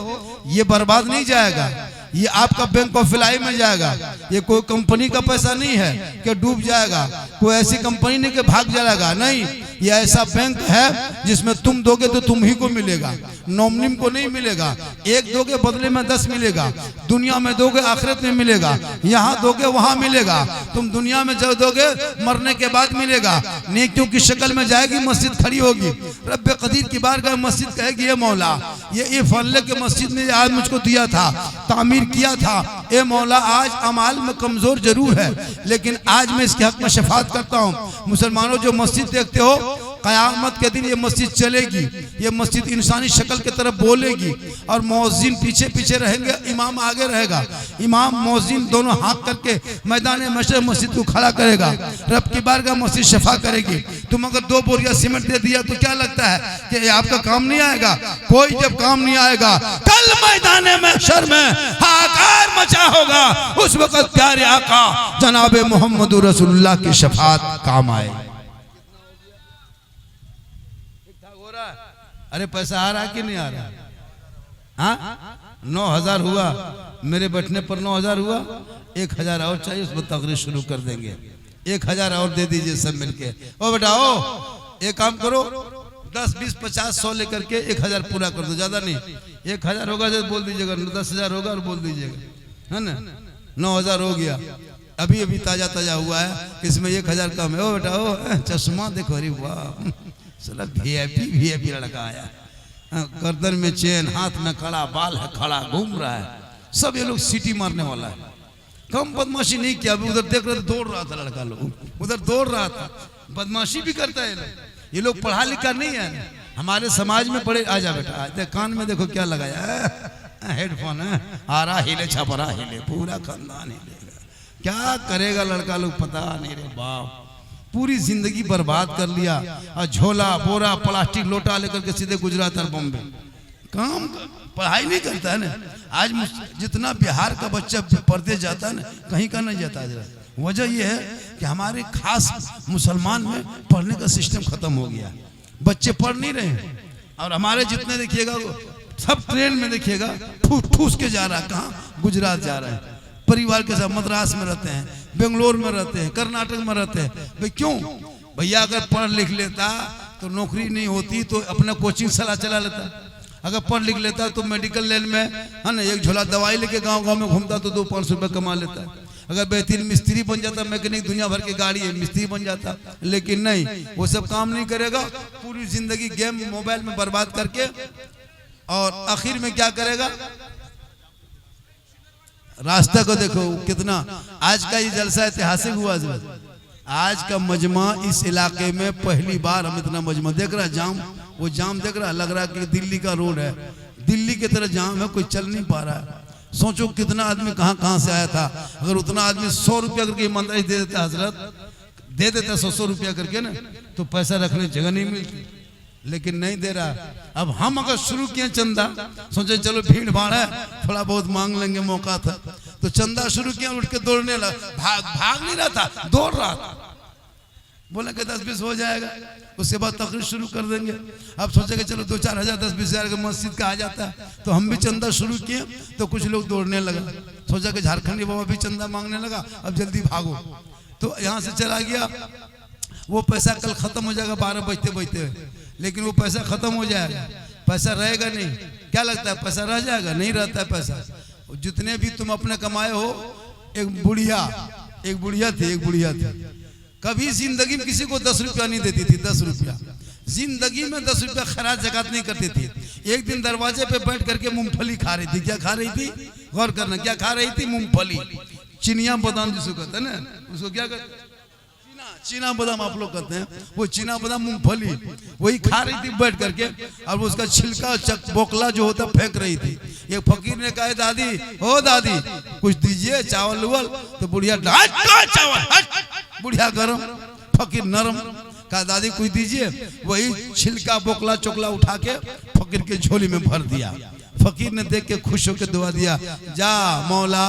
ये बर्बाद नहीं जाएगा, ये आपका बैंक ऑफ फ्लाई में जाएगा। ये कोई कंपनी का पैसा नहीं है कि डूब जाएगा, कोई ऐसी कंपनी नहीं कि भाग जाएगा, नहीं, ये ऐसा बैंक है जिसमें तुम दोगे तो तुम ही को मिलेगा, नॉमिनी को नहीं मिलेगा। एक दोगे बदले में 10 मिलेगा, दुनिया में दोगे आखिरत में मिलेगा, यहाँ दोगे वहां मिलेगा। तुम दुनिया में जो दोगे मरने के बाद मिलेगा, नेकियों की शक्ल में जाएगी, मस्जिद खड़ी होगी, रब्बे कदीर की बारगाह मस्जिद कहेगी ये मौला ये फल्ले के मस्जिद ने आज मुझको दिया था, तामीर किया था, ए मौला आज अमाल में कमजोर जरूर है लेकिन आज मैं इसके हक में शफात करता हूँ। मुसलमानों जो मस्जिद देखते हो, क़यामत के दिन ये मस्जिद चलेगी, ये मस्जिद इंसानी शक्ल की तरफ बोलेगी और मौज़िन पीछे पीछे रहेंगे, इमाम आगे रहेगा। इमाम मौज़िन दोनों हाथ करके मैदान महशर मस्जिद को खड़ा करेगा, रब की बारगाह मस्जिद शफा करेगी। तुम अगर 2 बोरिया सीमेंट दे दिया तो क्या लगता है कि ये आपका काम नहीं आएगा? कोई जब काम नहीं आएगा, कल मैदान महशर में हाहाकार मचा होगा, उस वक्त प्यारे आका जनाब मोहम्मद रसूलुल्लाह की शफात काम आएगी। अरे पैसा आ रहा कि नहीं आ रहा? हाँ 9000 हुआ, मेरे बैठने पर 9000 हुआ, 1000 और चाहिए, उस पर तकरीर शुरू कर देंगे। 1000 और दे दीजिए सब मिलके। ओ बेटा ओ एक काम करो, 10 20 50 100 लेकर के 1000 पूरा कर दो, ज्यादा नहीं। 1000 होगा तो बोल दीजिएगा, 10,000 होगा और बोल दीजिएगा, है ना? 9000 हो गया, अभी अभी ताजा ताजा हुआ है, इसमें 1000 कम है। ओ बेटा ओ चश्मा देखो, अरे वाह साला वीआईपी लड़का आया, गर्दन में चेन, हाथ में कड़ा, बाल है खड़ा, घूम रहा है, सब ये लोग सीटी मारने वाला है। कम बदमाशी नहीं किया, अभी उधर देख रहे थे, दौड़ रहा था लड़का, लोग उधर दौड़ रहा था, बदमाशी भी करता है ये लोग पढ़ा लिखा नहीं है हमारे समाज में पढ़े। आजा बेटा देख, कान में देखो क्या लगाया है, हेडफोन है, आ रहा हिले छपरा हिले, पूरा खानदान हिलेगा। क्या करेगा लड़का लोग पता नहीं रे बाप, पूरी जिंदगी बर्बाद कर लिया और झोला बोरा प्लास्टिक लोटा लेकर के सीधे गुजरात और बॉम्बे। काम पढ़ाई नहीं करता है ना। आज जितना बिहार का बच्चा परदेश जाता है ना, कहीं का नहीं जाता है। वजह यह है कि हमारे खास मुसलमान में पढ़ने का सिस्टम खत्म हो गया, बच्चे पढ़ नहीं रहे। और हमारे जितने देखिएगा सब ट्रेन में देखिएगा ठूस के जा रहा है, कहाँ? गुजरात जा रहा है, परिवार के साथ मद्रास में रहते हैं, बेंगलोर में रहते हैं, कर्नाटक में रहते हैं। भाई क्यों? भैया अगर पढ़ लिख लेता तो नौकरी नहीं होती तो अपना कोचिंग सलाह चला लेता, अगर पढ़ लिख लेता तो मेडिकल लाइन में, है ना, एक झोला दवाई लेके गांव गांव में घूमता तो 2-5 रुपए कमा लेता। अगर बेहतरीन मिस्त्री बन जाता, मैकेनिक, दुनिया भर की गाड़ी है, मिस्त्री बन जाता। लेकिन नहीं, वो सब काम नहीं करेगा, पूरी जिंदगी गेम मोबाइल में बर्बाद करके, और आखिर में क्या करेगा? रास्ता को देखो कितना। आज का ये जलसा ऐतिहासिक हुआ, आज का मजमा इस इलाके में पहली बार हम इतना मजमा देख रहा। जाम, वो जाम देख रहा, लग रहा कि दिल्ली का रोड है, दिल्ली की तरह जाम है, कोई चल नहीं पा रहा है। सोचो कितना आदमी कहाँ कहाँ से आया था। अगर उतना आदमी 100 रुपया करके ईमानदारी दे देता, हजरत दे देता 100 रुपया करके ना, तो पैसा रखने जगह नहीं मिलती, लेकिन नहीं दे रहा। अब हम अगर शुरू किए चंदा, सोचे चलो भीड़ भाड़ है, थोड़ा बहुत मांग लेंगे, मौका था, तो चंदा शुरू किया, उठ के दौड़ने लगा। भाग नहीं रहा था, दौड़ रहा था। बोला कि 10-20 हो जाएगा, उसके बाद तकरीर शुरू कर देंगे। अब सोचे कि चलो 2-4 हज़ार 10-20 हज़ार का मस्जिद का आ जाता है, तो हम भी चंदा शुरू किए, तो कुछ लोग दौड़ने लगा। सोचा कि झारखंडी बाबा भी चंदा मांगने लगा, अब जल्दी भागो, तो यहाँ से चला गया। वो पैसा कल खत्म हो जाएगा 12 बजते बजते, लेकिन वो पैसा खत्म हो जाएगा, पैसा रहेगा नहीं। क्या लगता है पैसा रह जाएगा? नहीं रहता है पैसा। जितने भी तुम अपने कमाए हो, एक बुढ़िया थी, कभी जिंदगी में किसी को 10 रुपया नहीं देती थी। 10 रुपया जिंदगी में 10 रुपया खराज जकात नहीं करती थी। एक दिन दरवाजे पे बैठ करके मूंगफली खा रही थी। क्या खा रही थी? गौर करना, क्या खा रही थी? मूंगफली, चिनिया बादाम जिसको कहते हैं ना, उसको क्या कहते हैं? चीना बादाम आप लोग कहते हैं, वो चीना बादाम मूंगफली, वही खा रही थी बैठ करके, और उसका छिलका बोकला जो होता फेंक रही थी। एक फकीर ने कहा दादी हो दादी कुछ दीजिए चावल उवल। तो बुढ़िया चावल, बुढ़िया गरम, फकीर नरम। कहा दादी कुछ दीजिए। वही छिलका बोकला चोकला उठा के फकीर के झोली में भर दिया। फकीर ने देख के खुश होकर दुआ दिया, जा मौला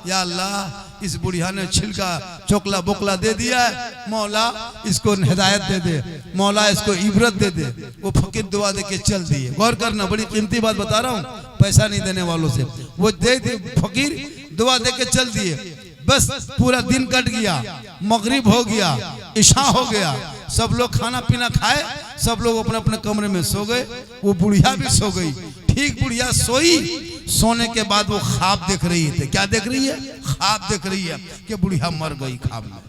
या अल्लाह इस बुढ़िया ने छिलका चोकला बोकला दे दिया है, मौला इसको हिदायत दे दे, मौला इसको इबरत दे दे। वो फकीर दुआ दे के चल दिए। गौर करना, बड़ी कीमती बात बता रहा हूँ, पैसा नहीं देने वालों से। वो दे दे फकीर दुआ दे के चल दिए। बस पूरा दिन कट गया, मगरिब हो गया, इशा हो गया, सब लोग खाना पीना खाए, सब लोग अपने अपने कमरे में सो गए। वो बुढ़िया भी सो गई। ठीक बुढ़िया सोई, सोने के बाद वो ख्वाब देख रही है। क्या देख रही है? ख्वाब देख रही है कि बुढ़िया मर गई। ख्वाब में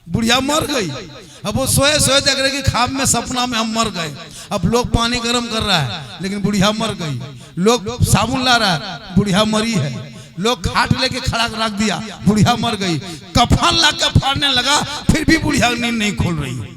बुढ़िया मर गई। अब वो सोए सोए देख रहे कि ख्वाब में सपना में हम मर गए। अब लोग पानी गर्म कर रहा है लेकिन बुढ़िया मर गई। लोग साबुन ला रहा है, बुढ़िया मरी है। लोग खाट लेके खड़ा रख दिया, बुढ़िया मर गई। कफन ला के फाड़ने लगा, फिर भी बुढ़िया नींद नहीं खोल रही।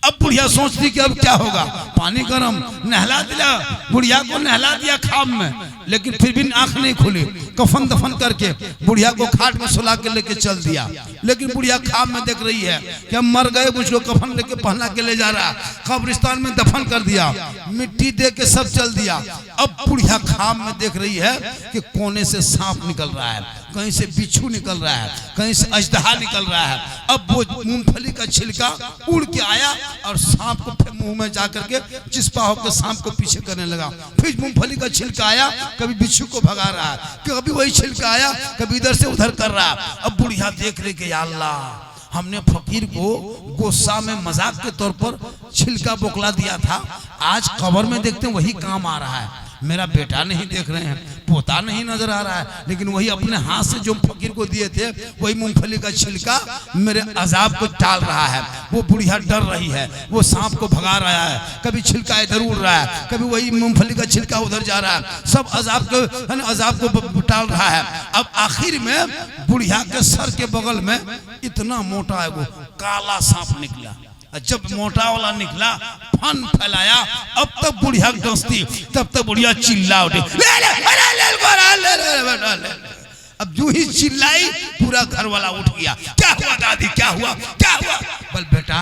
अब बुढ़िया सोचती कि अब क्या होगा, पानी गरम, नहला दिया, बुढ़िया को नहला दिया ख्वाब में, लेकिन फिर भी आंख नहीं खुली। कफन दफन करके बुढ़िया को खाट में सुला के लेके चल दिया। लेकिन बुढ़िया ख्वाब में देख रही है कि हम मर गए, मुझको कफन लेके पहना के ले जा रहा, कब्रिस्तान में दफन कर दिया, मिट्टी दे के सब चल दिया। अब बुढ़िया ख्वाब में देख रही है कि कोने से सांप निकल रहा है, कहीं से बिच्छू निकल रहा है, कहीं से अजदहा निकल रहा है। अब वो मूंगफली का छिलका उड़ के आया और सांप को मुंह में जाकर के चिस्पा होकर सांप को पीछे करने लगा। फिर मूंगफली का छिलका आया, कभी बिच्छू को भगा रहा है, कभी वही छिलका आया, कभी इधर से उधर कर रहा है। अब बुढ़िया देख रही कि या अल्लाह, हमने फकीर को गुस्सा में मजाक के तौर पर छिलका बोकला दिया था, आज कब्र में देखते हैं वही काम आ रहा है। मेरा बेटा नहीं देख रहे हैं, पोता नहीं नजर आ रहा है, लेकिन वही अपने हाथ से जो फकीर को दिए थे वही मूंगफली का छिलका मेरे अजाब को टाल रहा है। वो बुढ़िया डर रही है, वो सांप को भगा रहा है, कभी छिलका इधर उड़ रहा है, कभी वही मूंगफली का छिलका उधर जा रहा है, सब अजाब को टाल रहा है। अब आखिर में बुढ़िया के सर के बगल में इतना मोटा है वो काला सांप निकला। जब मोटा वाला निकला, फन फैलाया, अब तक बुढ़िया डसती, तब तक बुढ़िया चिल्ला उठी, अब जो ही चिल्लाई पूरा घर वाला उठ गया। क्या हुआ दादी, क्या हुआ, क्या हुआ? बोल बेटा,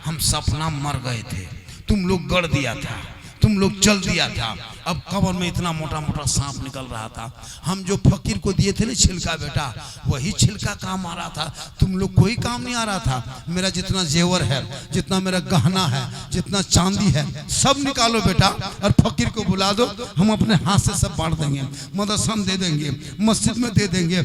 हम सपना मर गए थे, तुम लोग गड़ दिया था, तुम लोग चल दिया था। अब कब्र में इतना मोटा मोटा सांप निकल रहा था। हम जो फकीर को दिए थे ना छिलका, बेटा वही छिलका काम आ रहा था, तुम लोग कोई काम नहीं आ रहा था। मेरा जितना जेवर है, जितना मेरा गहना है, जितना चांदी है, सब निकालो बेटा और फकीर को बुला दो, हम अपने हाथ से सब बांट देंगे, मदरसा में दे देंगे, मस्जिद में दे देंगे।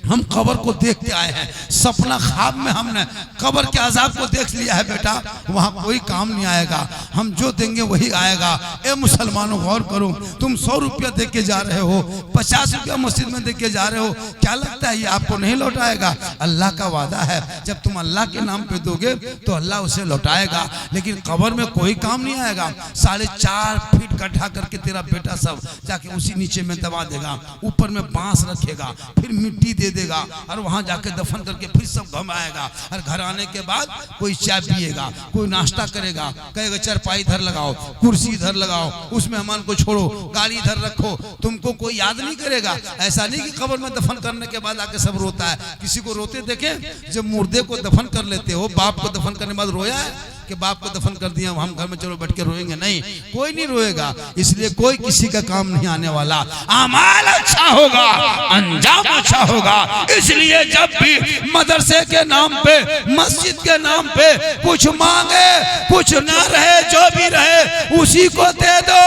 हम कब्र को देख के आए हैं, सपना ख्वाब में हमने कब्र के अजाब को देख लिया है बेटा, वहाँ कोई काम नहीं आएगा, हम जो देंगे वही आएगा। ए मुसलमानों गौर करो, तुम 100 रुपया दे के जा रहे हो, 50 रुपया मस्जिद में दे के जा रहे हो, क्या लगता है ये आपको नहीं लौटाएगा? अल्लाह का वादा है, जब तुम अल्लाह के नाम पे दोगे तो अल्लाह उसे लौटाएगा। लेकिन कब्र में कोई काम नहीं आएगा। 4.5 फीट गड्ढा करके तेरा बेटा सब जाके उसी नीचे में दबा देगा, ऊपर में बांस रखेगा, फिर मिट्टी दे देगा और वहां जाके दफन करके फिर सब घम आएगा। और घर आने के बाद कोई चाय पिएगा, कोई नाश्ता करेगा, कहेगा चारपाई इधर लगाओ, कुर्सी इधर लगाओ, उस मेहमान को छोड़ो, गाड़ी इधर रखो, तुमको कोई याद नहीं करेगा। ऐसा नहीं कि कब्र में दफन करने के बाद आके सब रोता है। किसी को रोते देखे? जब मुर्दे को दफन कर लेते हो, बाप को दफन करने के बाद रोया है कि बाप को दफन कर दिया हम घर में चलो बैठ के रोएंगे? नहीं, कोई नहीं रोएगा। इसलिए कोई किसी का काम नहीं आने वाला। अमाल अच्छा होगा, अंजाम अच्छा होगा। इसलिए जब भी मदरसे के नाम पे, मस्जिद के नाम पे कुछ मांगे, कुछ ना रहे, जो भी रहे उसी को दे दो।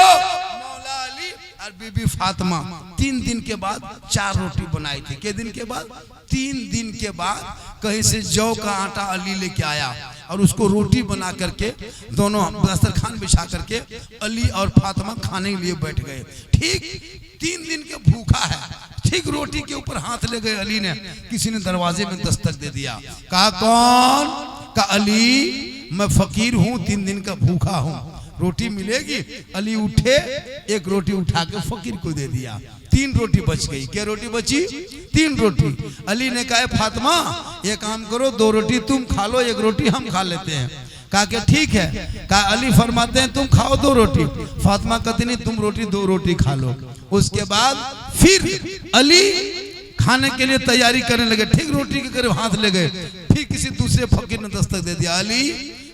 मौला अली और बीबी फातिमा 3 दिन के बाद 4 रोटी बनाई थी। के दिन के बाद? 3 दिन के बाद कहीं से जौ का आटा अली लेके आया और उसको रोटी बना करके दोनों दस्तरखान बिछा करके अली और फातिमा खाने के लिए बैठ गए। ठीक 3 दिन के भूखा है, ठीक रोटी के ऊपर हाथ ले गए अली ने, किसी ने दरवाजे में दस्तक दे दिया। कहा कौन? कहा अली, मैं फकीर हूँ, 3 दिन का भूखा हूँ, रोटी मिलेगी? अली उठे, एक रोटी उठा के फकीर को दे दिया। 3 रोटी बच गई। क्या रोटी बची? 3 रोटी। अली ने कहा फातिमा ये काम करो, 2 रोटी तुम खा लो, 1 रोटी हम खा लेते हैं। कहा कि ठीक है। कहा अली फरमाते हैं तुम खाओ 2 रोटी। फातिमा कहती नहीं, तुम 2 रोटी खा लो। उसके बाद फिर अली खाने के लिए तैयारी करने लगे। ठीक रोटी के करीब हाथ ले गए, फिर किसी दूसरे फकीर ने दस्तक दे दिया, अली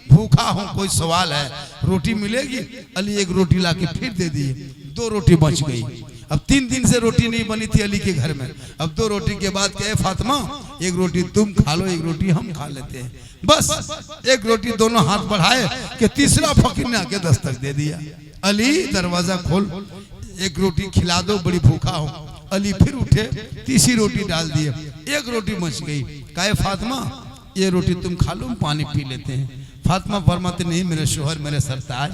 भूखा हूं, कोई सवाल है, रोटी मिलेगी? अली एक रोटी लाके फिर दे दिए, 2 रोटी बच गई। अब 3 दिन से रोटी नहीं बनी थी अली के घर में। अब 2 रोटी के बाद कहे फातिमा एक रोटी तुम खा लो, एक रोटी हम खा लेते हैं। बस एक रोटी दोनों हाथ बढ़ाए कि तीसरा फकीर ने आके दस्तक दे दिया, अली दरवाजा खोल, एक रोटी खिला दो, बड़ी भूखा हूं। अली फिर उठे, तीसरी रोटी डाल दिए, एक रोटी बच गई। कहे फातिमा ये रोटी तुम खा लो, पानी पी लेते हैं। फातिमा फरमाते नहीं मेरे शोहर, मेरे सरताज,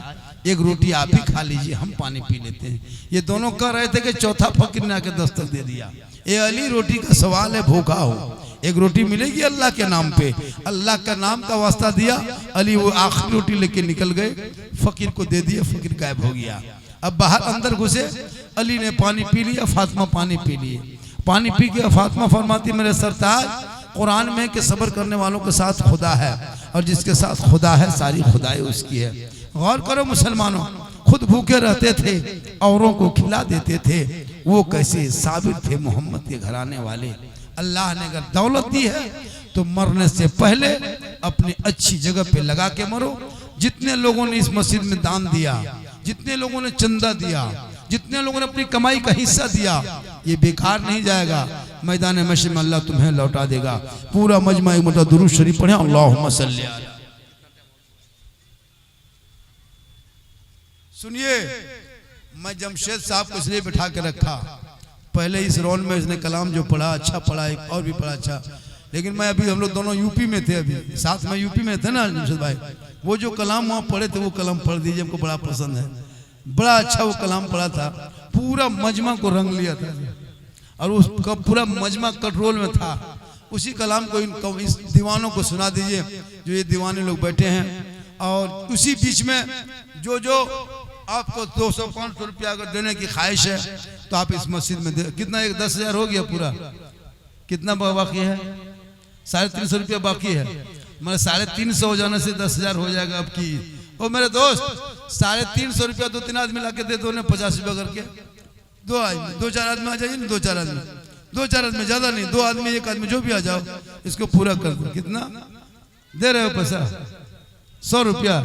एक रोटी आप ही खा लीजिए, हम पानी पी लेते हैं। ये दोनों कह रहे थे कि चौथा फकीर ने आके दस्तक दे दिया, ये अली रोटी का सवाल है, भूखा हो, एक रोटी मिलेगी अल्लाह के नाम पे, अल्लाह का नाम का वास्ता दिया। अली वो आखिरी रोटी लेके निकल गए, फकीर को दे दिया, फकीर गायब हो गया। अब बाहर अंदर घुसे, अली ने पानी पी लिया, फातिमा पानी पी लिए। पानी पी के फातिमा फरमाती मेरे सरताज, कुरान में कि सब्र करने वालों के साथ खुदा है, और जिसके साथ खुदा है सारी खुदाई उसकी है। गौर करो मुसलमानों, खुद भूखे रहते थे, औरों को खिला देते थे, वो कैसे साबित थे मोहम्मद के घराने वाले। अल्लाह ने अगर दौलत दी है तो मरने से पहले अपनी अच्छी जगह पे लगा के मरो। जितने लोगों ने इस मस्जिद में दान दिया, जितने लोगों ने चंदा दिया, जितने लोगों ने अपनी कमाई का हिस्सा दिया, ये बेकार नहीं जाएगा, मैदान मशर में अल्लाह तुम्हें लौटा देगा। पूरा मजमा एक मोटा दुरूद शरीफ पढ़े, अल्लाहुम्मा सल्ली अलैहि। सुनिए, मैं जमशेद साहब को इसलिए बिठा के रखा, पहले इस राउंड में इसने कलाम जो पढ़ा अच्छा पढ़ा, एक और भी पढ़ा अच्छा, लेकिन मैं अभी हम लोग दोनों यूपी में थे, अभी साथ में यूपी में थे ना जमशेद भाई, वो जो कलाम वहाँ पढ़े थे वो कलाम पढ़ दीजिए, हमको बड़ा पसंद है, बड़ा अच्छा वो कलाम पढ़ा था, पूरा मजमा को रंग लिया था, और उसका पूरा मजमा कंट्रोल में था। उसी कलाम को इस दीवानों को सुना दीजिए जो ये दीवाने लोग बैठे हैं, और उसी बीच में जो जो आपको 200-500 रुपया अगर देने की ख्वाहिश है तो आप इस मस्जिद में दे। कितना, एक 10,000 हो गया पूरा, कितना बाकी है? 350 रुपया बाकी है, मतलब 350 हो जाने से 10,000 हो जाएगा आपकी। ओ मेरे दोस्त, 350 रुपया 2-3 आदमी ला के दे दो, 50 रुपया करके, 2-4 आदमी आ जाइए ना, 2-4 आदमी, ज्यादा नहीं, 2 आदमी 1 आदमी जो भी आ जाओ, इसको पूरा कर दो। कितना दे रहे हो पैसा? 100 रुपया,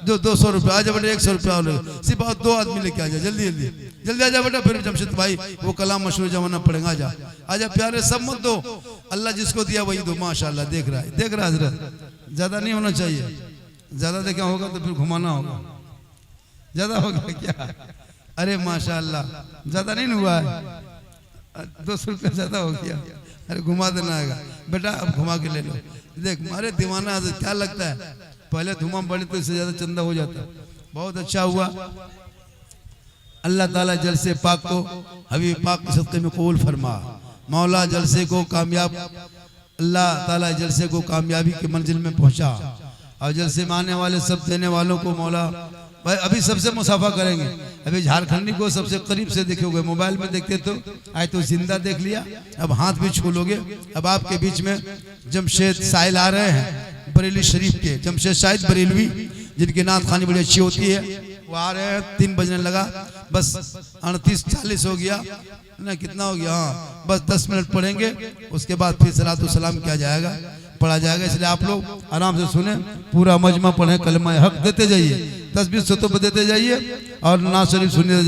200 रुपया, आ जा बेटा, 100 रुपया, सिर्फ 2 आदमी लेके आ जा, जल्दी जल्दी जल्दी आ जा बेटा, फिर जमशेद भाई वो कलाम मशहूर जमाना पड़ेगा, आ जा प्यारे, सब मत दो, अल्लाह जिसको दिया वही दो। माशाल्लाह, देख रहा है हजरत, ज्यादा नहीं होना चाहिए, ज्यादा देखा होगा तो फिर घुमाना होगा, ज्यादा हो गया क्या? अरे माशाल्लाह, ज्यादा नहीं हुआ है, 200 रुपया ज्यादा हो गया, अरे घुमा देना आएगा बेटा, अब घुमा के ले लो। देख मारे दीवाना, क्या लगता है पहले धुआं बढ़े तो इससे ज्यादा चंदा हो जाता। बहुत अच्छा हुआ, अल्लाह ताला जलसे पाक को हबीब पाक के सदक़े में कबूल फरमा। मौला जलसे को कामयाब, अल्लाह ताला जलसे को कामयाबी के मंजिल में पहुंचा, और जलसे में आने वाले सब देने वालों को मौला भाई, अभी सबसे मुसाफा करेंगे, अभी झारखंडी को सबसे करीब से देखोगे, मोबाइल में देखते तो आए तो जिंदा देख लिया, अब हाथ भी छू लोगे। अब आपके बीच में जमशेद साहिल आ रहे हैं बरेली शरीफ के, जमशेद शाहिद बरेलवी, जिनकी नात खानी बड़ी अच्छी होती है, वो आ रहे हैं। 3 बजने लगा, बस 38-40 हो गया ना, कितना हो गया? हाँ, बस 10 मिनट पढ़ेंगे, उसके बाद फिर सलातो सलाम किया जाएगा, पढ़ा जाएगा। इसलिए आप लोग आराम से सुने, पूरा मजमा पढ़े, कलमा हक देते जाइए, 10-20 तो देते जाइए, और नाज़ शरीफ सुनिए।